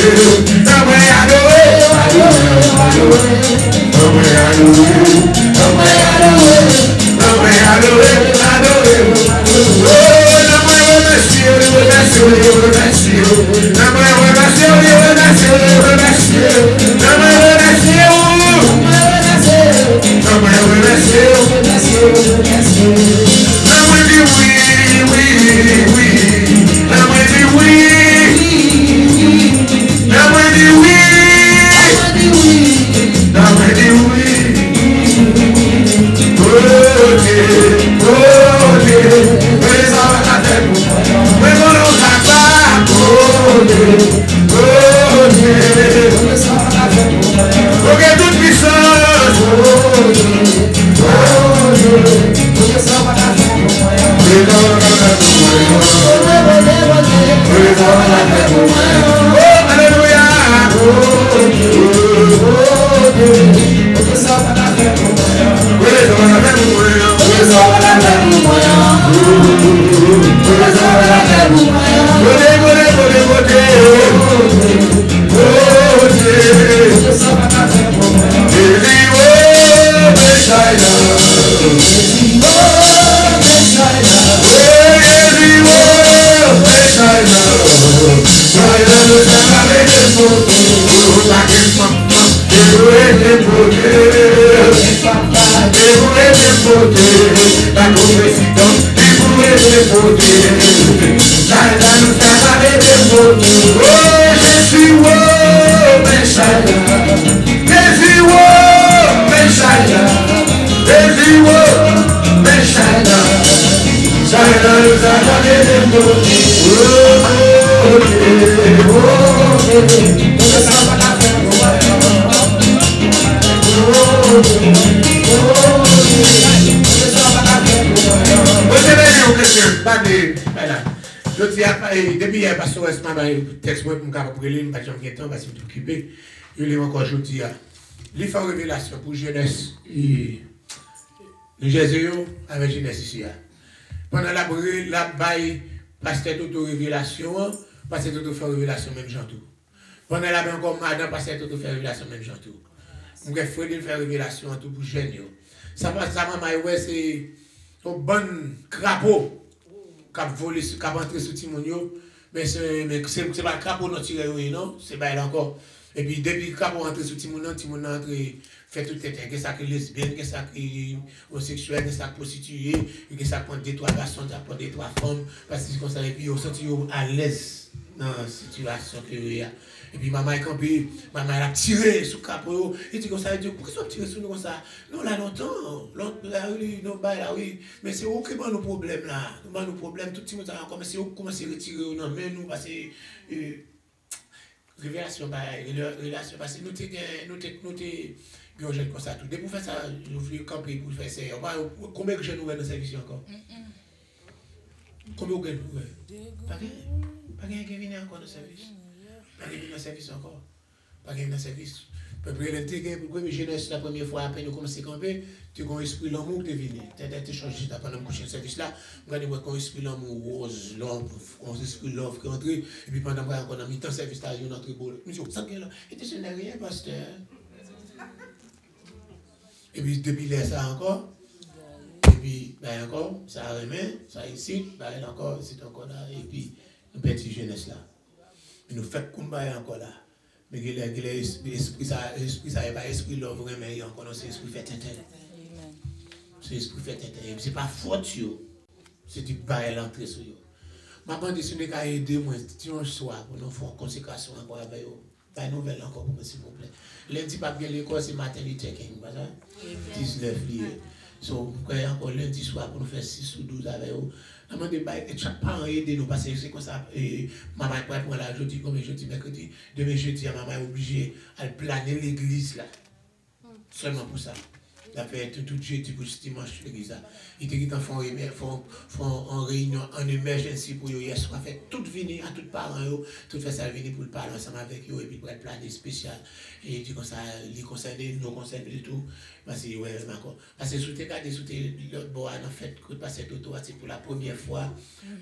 Depuis hier, parce que je texte pour me faire brûler, je ne vais pas temps parce que je suis occupé. Je l'ai encore aujourd'hui. Il fait une révélation pour jeunesse. Nous Jésus avec jeunesse ici. Pendant la baille, pasteur auto-révélation, pasteur auto-fait révélation même Jean tout. Pendant la baille encore madame, pasteur auto-fait révélation même Jean tout. Nous avons fait faire révélation tout pour jeunes. Ça passe ça, maman, c'est un bon crapaud. Qui a volé, qui a entré sur Timonio, mais c'est pas le crapaud non tiré, non, c'est pas là encore. Et puis depuis le crapaud entré sur Timonio, Timonio entré, fait tout le temps, que ça qui est lesbienne, que ça qui est homosexuel, que ça qui est prostitué, que ça prend des trois garçons, ça prend des trois femmes, parce que c'est comme ça, et puis on sent à l'aise dans la situation que il y a. Et puis maman est campée, maman elle a tiré sur le capot, et dit comme ça, elle dit, pourquoi tu as tiré sur nous comme ça? Non, là longtemps, non, bah là oui, mais c'est où que nos problèmes là? Nous avons nos problèmes, tout le monde a commencé à commencer à retirer, non, mais nous, parce que, révélation, parce que nous sommes comme ça, tout. Dès pour faire ça, nous voulons camper pour faire ça. Combien de jeunes nous dans le service encore? Combien de jeunes nous? Pas quelqu'un qui vient encore dans le service. Pas quelqu'un dans le service encore. Pas quelqu'un dans le service. Pour la jeunesse, la première fois, après nous commençons à camper, tu as un esprit l'amour qui est venu. Tu as changé pendant le coucher de service là. Tu as un esprit l'amour rose, un esprit love qui est entré. Et puis pendant qu'on a mis dans le service là, il y a un autre beau. Je me dis, ça qui est là. Et tu n'as rien, pasteur. Et puis depuis là, ça encore. Et puis, ben encore, ça remet, ça ici, ben encore, c'est encore là. Et puis, nous petits jeunesse là. Et nous faisons combat encore là. Mais l'esprit, ça n'est pas esprit love, mais encore c'est esprit fait tête. C'est esprit fait tête. C'est pas faute, c'est du bail l'entrée sur eux. Ma bande, si vous avez aidé, moi, si on soit pour nous faire une consécration encore avec eux. Pas de nouvelles encore pour moi, s'il vous plaît. Lundi, pas bien l'école, c'est matin, le checking. 19 liés. So, encore lundi soir pour nous faire 6 ou 12 avec eux. Chaque parent aide nous parce que c'est comme ça. Maman est pour la jeudi, comme jeudi, mercredi. Demain jeudi, maman est obligée à planer l'église là. Seulement pour ça. Il a fait tout jeudi pour dimanche l'église là. Il était font en réunion, en emergency pour eux. Hier soir, fait tout venir à tous les parents, tout fait ça venir pour le parler ensemble avec eux et puis pour être plané spécial. Et il dit comme ça, les concernés, nos concernés et tout. Parce que, ouais, parce que sous tes gars, sous tes l'autre bois, en fait, que passer d'auto, c'est pour la première fois.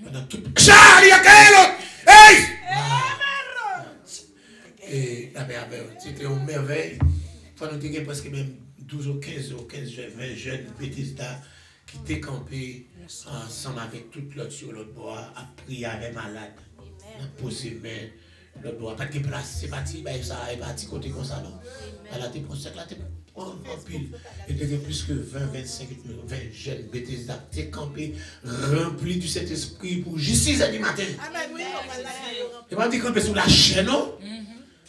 Pendant tout. Charlie, hey! Et c'était une merveille. Faut nous dire presque même 12 ou 15 ou 15 20 jeunes Bethesda qui étaient campés ensemble avec toute l'autre sur l'autre bois, à prier avec malade, à poser main. Le doit pas de place, c'est parti, ça est parti côté comme ça, non. Elle a été pour ça, elle a été en pile. Il y a plus que 20, 25, 20 jeunes bêtises d'actes campés, remplis du Saint-Esprit pour juste 6 h du matin. Il va dire camper sur la chaîne, non?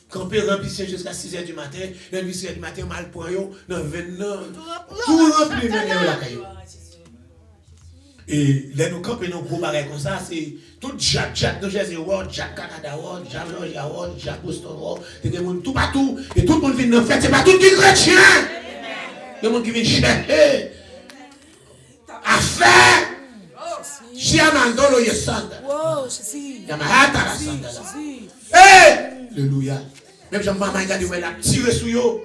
Camper rempli jusqu'à 6 h du matin, dans 8 h du matin, mal point, dans 29, tout rempli, venir la caillou. Et là, nous campons nos gros barils comme ça, c'est tout Jack New Jersey World, Jack Canada World, Jack Georgia World, Jack Boston World, il y a des gens tout partout, et tout le monde vient dans la fête, c'est pas tout qui chrétien. Il y a des gens qui viennent chercher. Affaire! Chiamandolo Yesanda. Yamahata la Sanda. Alléluia. Même jean maman regarde où elle a tiré sur eux.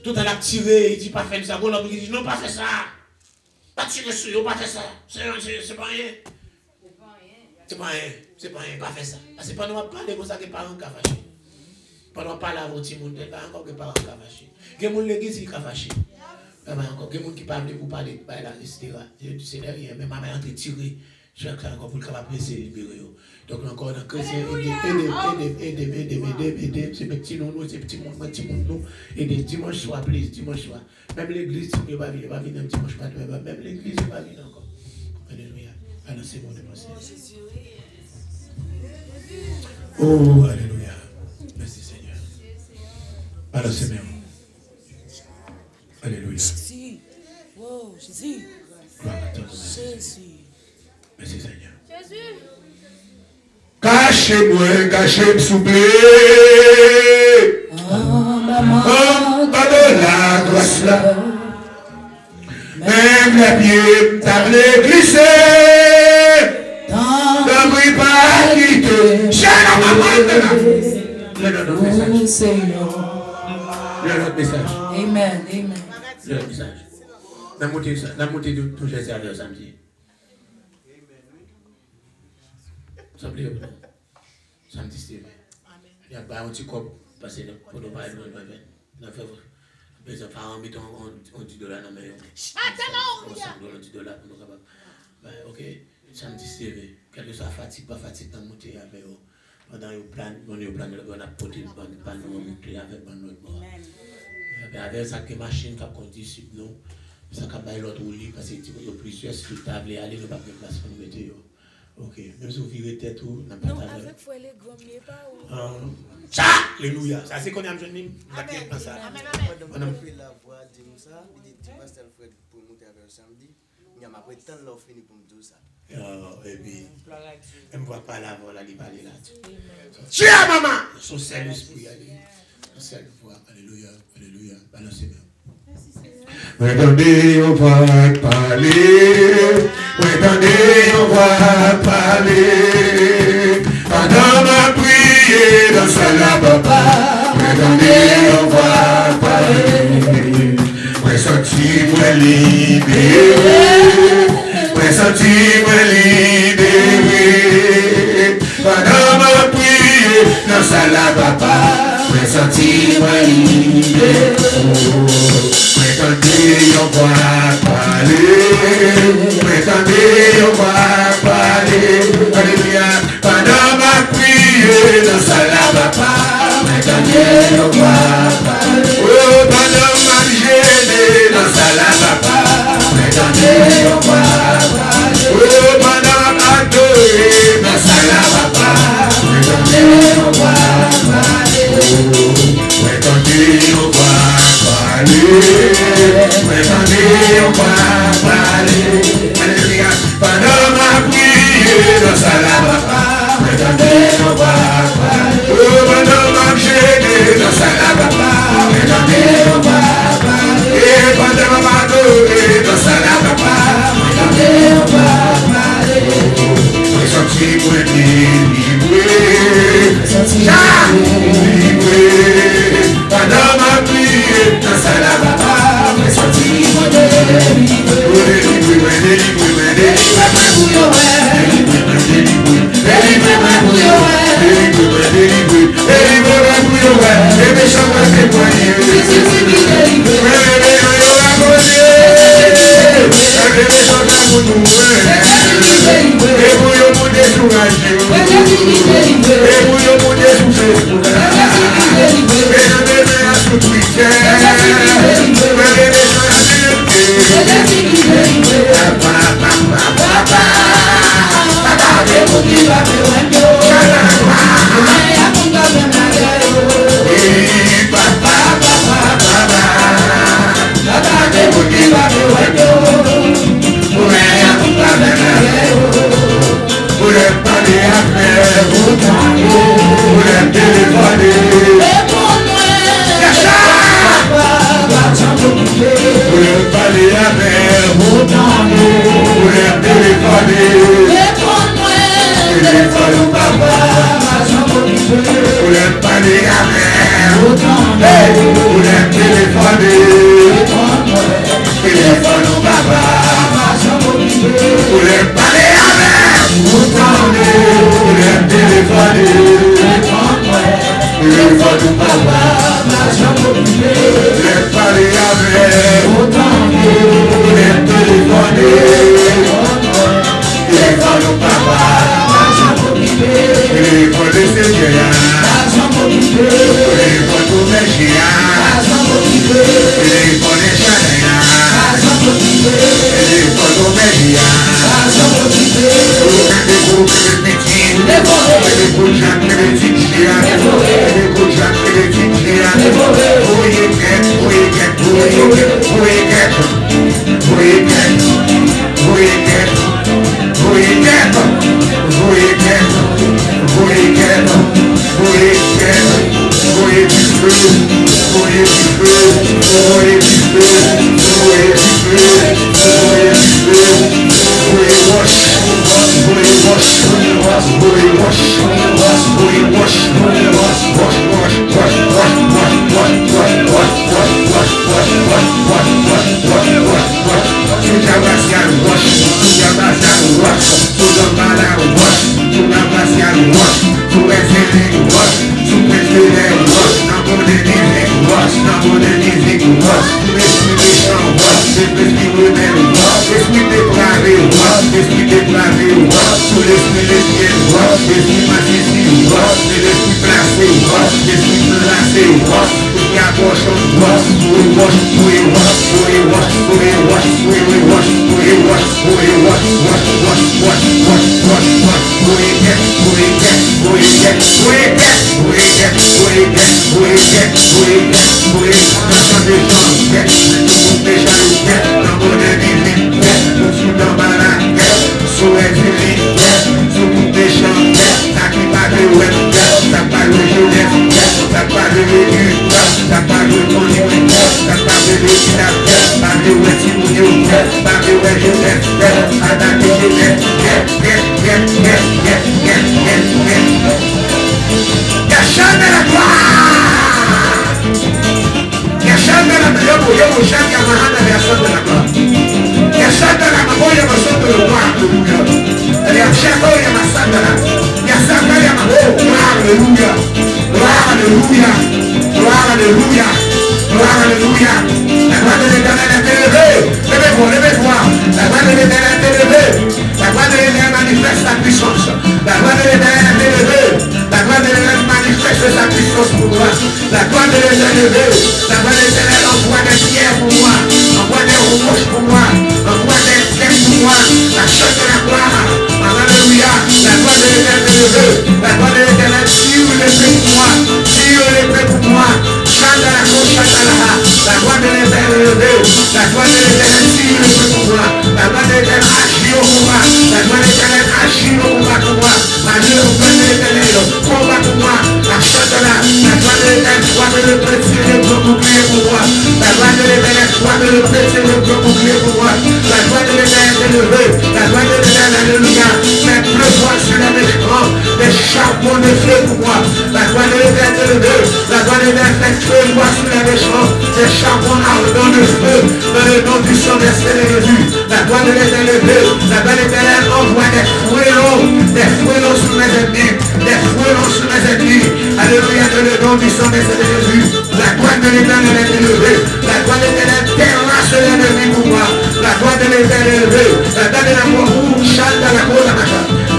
Tout elle a tiré, il dit pas faire ça. Bon, l'autre dit non, pas faire ça. Pas tirer sur eux, pas faire ça. C'est pas rien. C'est pas rien. C'est pas rien, pas faire ça. C'est pas nous parler comme ça que les parents sont fâchés. Pas nous parler à votre monde, pas encore que les parents sont fâchés. Il y a des gens qui l'église qui sont fâchés. Il y a encore des gens qui parlent pour parler, etc. Je sais rien, mais maman est tirée. Je suis encore pour le capable de se libérer. Donc, encore un chrétien, aider, c'est petit nous, c'est petit monde, aider dimanche soir, please, dimanche soir. Même l'église, il ne va pas venir dimanche matin, même l'église, il ne va pas venir encore. Alléluia. Alors, c'est bon de penser. Oh, alléluia. Merci Seigneur. Alors, Seigneur. Alléluia. Jésus. Wow, Jésus. Jésus. Merci Seigneur. Jésus. Cachez-moi, cachez-moi, s'il vous plaît. Oh, pas de la grâce là. Même la pied, t'as glissé. Ne brille pas quitter. J'ai la maman. Le notre message. Amen, amen. Le notre message. La montée de tout Jésus à l'heure samedi. Samedi, Steve. Il y a un petit cop parce que pour nous parler de nous faire les parents mettent on $10 dans la main. On $10 pour nous capables. Ok, samedi Steve. Quelle que soit fatigue, pas fatigue, dans monter avec eux. Pendant le plan, on a porté le pan, nous monter avec notre bord. Avec ça que machine qui a conduit sur nous, ça qui a l'autre lit parce que il y a plusieurs spectacles et aller nous pas de place pour nous mettre. Ok, même si vous vivez tête ou n'a pas de temps. Avec foi les gommiers pas ou. Ça, alléluia. Ça c'est qu'on a besoin de nous. Amen. On a pris la voix de nous ça, il dit pasteur Fred pour monter avec samedi. Il y a après tant l'offre fini pour me dire ça. Et puis elle me voit pas la voix là, il parler là. Tiens maman, son seul esprit aller. Son seul voix. Alléluia. Alléluia. Balancez bien. Attendez, on va parler. Attendez, on va parler. Pendant ma prière dans sa papa. Attendez, on va parler. Moi senti, moi libéré. Moi senti, moi libéré. Pendant ma prière dans sa papa. Moi senti, moi libéré. Prétendez, on va parler. Prétendez, on va parler. Alléluia. Pendant ma prière, dans sa la papa. Prétendez, on va parler. Oh, pendant ma gêne, dans sa la papa. Prétendez, on va parler. Oh, pendant ma adorer, dans sa la papa. Prétendez, on va parler. Prétendez, on va parler. Prétendez, on va parler. Alléluia. Pendant ma prière, dans sa la papa. Prétendez, on va parler. Oh, pendant ma gêne, dans sa la papa. Prétendez, on va parler. Et pendant ma adorer, dans sa la papa. Prétendez, on va parler. Moi sorti pour être livré. Livré. Pendant ma prière, dans sa la papa. Moi sorti pour être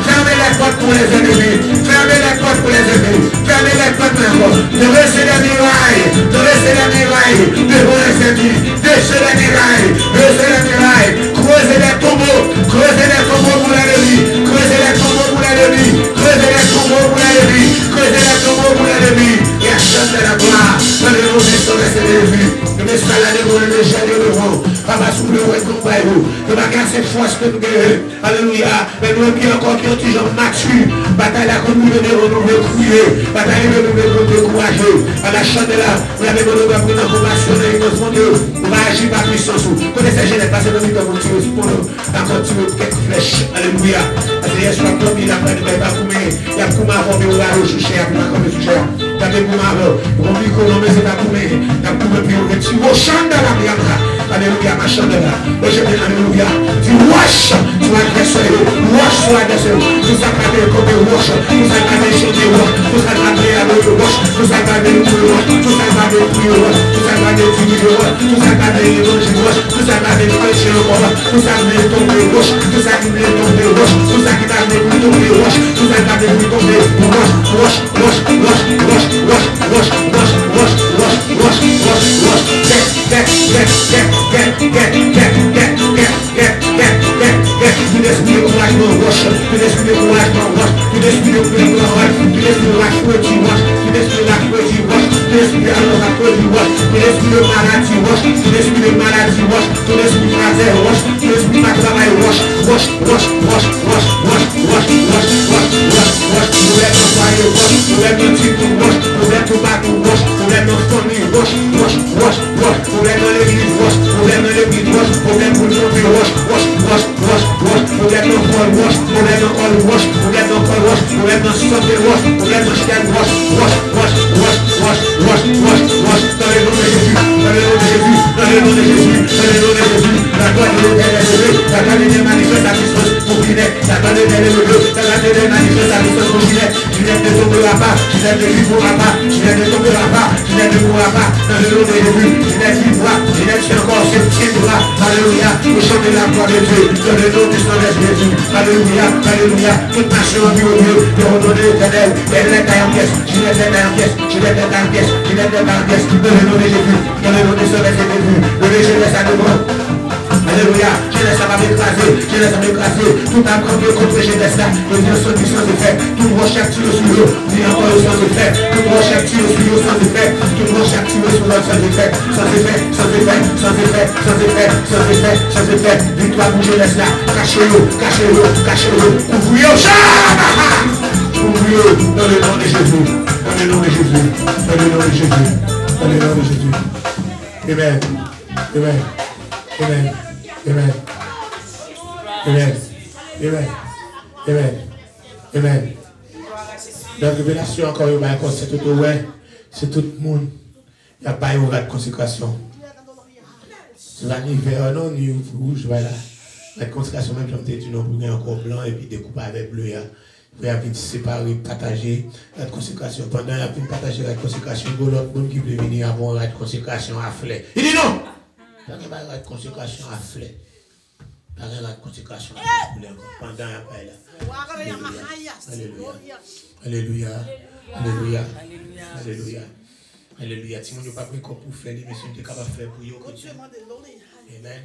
Fermez les portes pour les ennemis. Fermez les portes pour les ennemis. Fermez les portes encore. Dressez les murailles. Dressez les murailles. Devant les ennemis. Dressez les murailles. Dressez les murailles. Creusez les tombeaux. Creusez les tombeaux pour l'ennemi. Creusez les tombeaux pour l'ennemi. Creusez les tombeaux pour l'ennemi. Creusez les tombeaux pour l'ennemi. Et achetez la gloire. Dans le nom de son Jésus. Nous escaladons le léger de devant. Papa, sous le roi de combat. Nous va casser force que nous gagnons. Alléluia. Mais nous qui encore qui ont toujours mature. Bataille à nous de nous crier. Bataille de nous décourager. À la chandelle, on avait besoin de prendre information de l'innocent Dieu. On va agir par puissance. Connaissez Genève, parce que nous avons tiré pour nous. Encore tiré quelques flèches. Alléluia. Parce que Yeshua promis, il a pas de pas combien. Il a combien avant de vous la rechercher. Il a combien comme le sujet. Il a combien avant. On dit que non, mais c'est pas combien. Il a combien puis on retire au chandelle la bianca. Alléluia, ma chandelle. Alléluia. Tu wash. Tu vas agresser. Wash sur l'agression. Nous accader comme des wash. Nous accader chez des wash. Nous accader avec le wash. Nous accader le wash. Nous accader le wash. Nous accader le wash. Nous accader le wash. Nous accader le péché au wash. Nous accader le tomber wash. Nous accader le tomber wash. Nous accader le tomber wash. Nous accader le tomber wash. Wash, wash, wash, wash, wash, wash, wash, wash, wash, wash, wash, wash. Tu l'esprit couragement wash. Tu l'esprit couragement wash. Tu l'esprit wash. Tu l'esprit wash. Tu l'esprit wash. Tu l'esprit alors à toi du wash. Tu l'esprit maladie wash. Tu l'esprit maladie wash. Tu l'esprit frère wash. Tu l'esprit ma travail wash. Wash, wash, wash, wash, wash, wash, wash, wash, wash, wash. Nous l'êtes employés wash. Nous l'êtes notre type wash. Nous l'êtes au bateau wash. Nous l'êtes notre famille wash. Wash, wash, wash. Nous l'êtes dans l'église wash. Nous l'êtes dans l'église wash. Nous l'êtes pour le monde wash. Wash, wash, wash, wash. Nous l'êtes dans Paul wash. Nous l'êtes dans Paul wash. Nous l'êtes dans Paul wash. Nous l'êtes dans santé wash. Nous l'êtes dans chien wash. Wash, wash, wash, wash, wash, wash, wash. Dans le nom de Jésus. Dans le nom de Jésus. Dans le nom de Jésus. Dans le nom de Jésus. La gloire de l'Éternel est levée. La gloire de l'Éternel manifeste sa puissance pour Ginette. La gloire de l'Éternel est levée. La gloire de l'Éternel manifeste sa puissance pour Ginette. Ginette ne tombera pas. Ginette ne vivra pas. Ginette ne tombera pas. Ginette ne mourra pas. Dans le nom de Jésus. Ginette vivra. Ginette tient encore ses petits bras. Alléluia. Nous chantons la gloire de Dieu. Dans le nom de son Jésus. Alléluia. Alléluia. Toute nation en vie au Dieu. Le nom de l'Éternel. Elle est en pièce. Ginette est en pièce. Ginette est en pièce. Ginette est en pièce. Dans le nom de Jésus. Dans le nom de son Jésus. Le jeunesse à devant. Alléluia. Jeunesse va m'écraser. Jeunesse va m'écraser. Tout a campé contre jeunesse là. Le Dieu sans puissance de fait. Tout recherche tire sur eux. Dit encore le sans effet. Tout recherche tire sur eux sans effet. Tout recherche tire sur l'autre sans effet. Sans effet. Sans effet. Sans effet. Sans effet. Sans effet. Sans effet. Victoire pour jeunesse là. Cachez-le. Cachez-le. Cachez-le. Ouvrez-le. Ouvrez-le. Dans le nom de Jésus. Dans le nom de Jésus. Dans le nom de Jésus. Dans le nom de Jésus. Amen. Amen. Amen. Amen. Amen. Amen. Amen. Amen. La révélation encore, c'est tout ouais, c'est tout le monde. Il n'y a pas une vraie consécration. C'est l'hiver, non, ni rouge, voilà. La consécration, même j'en ai dit, non, vous encore blanc et puis découpé avec bleu. Il y a une séparée, partager la consécration. Pendant il y a une partager la consécration, l'autre monde qui veut venir avoir la consécration à fleur. Il dit non! Il n'y a pas de consécration à fleur. Il n'y a pas de consécration à fleur. Pendant il n'y a pas là. Alléluia. Alléluia. Alléluia. Alléluia. Alléluia. Si on n'a pas pris comme pour faire, mais si on est capable de faire pour vous. Amen.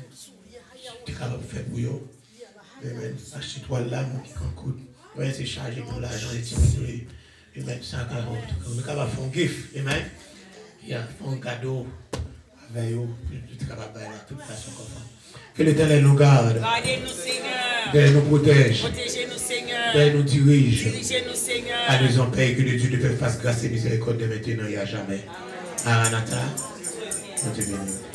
Tu es capable de faire pour vous. Amen. Achète-toi l'âme qui concourt. C'est chargé pour l'argent. Amen. 140. On est capable de faire un gift. Amen. Il y a un cadeau. Avec vous. Tu es capable de faire de toute façon comme ça. Que l'Éternel nous garde. Gardez-nous, Seigneur. Qu'elle nous protège. Protégez-nous, Seigneur. Qu'elle nous dirige. Dirigez-nous, Seigneur. À nous en paix, que le Dieu de paix fasse grâce et miséricorde de maintenant et à jamais. Maranatha. Nous te bénissons.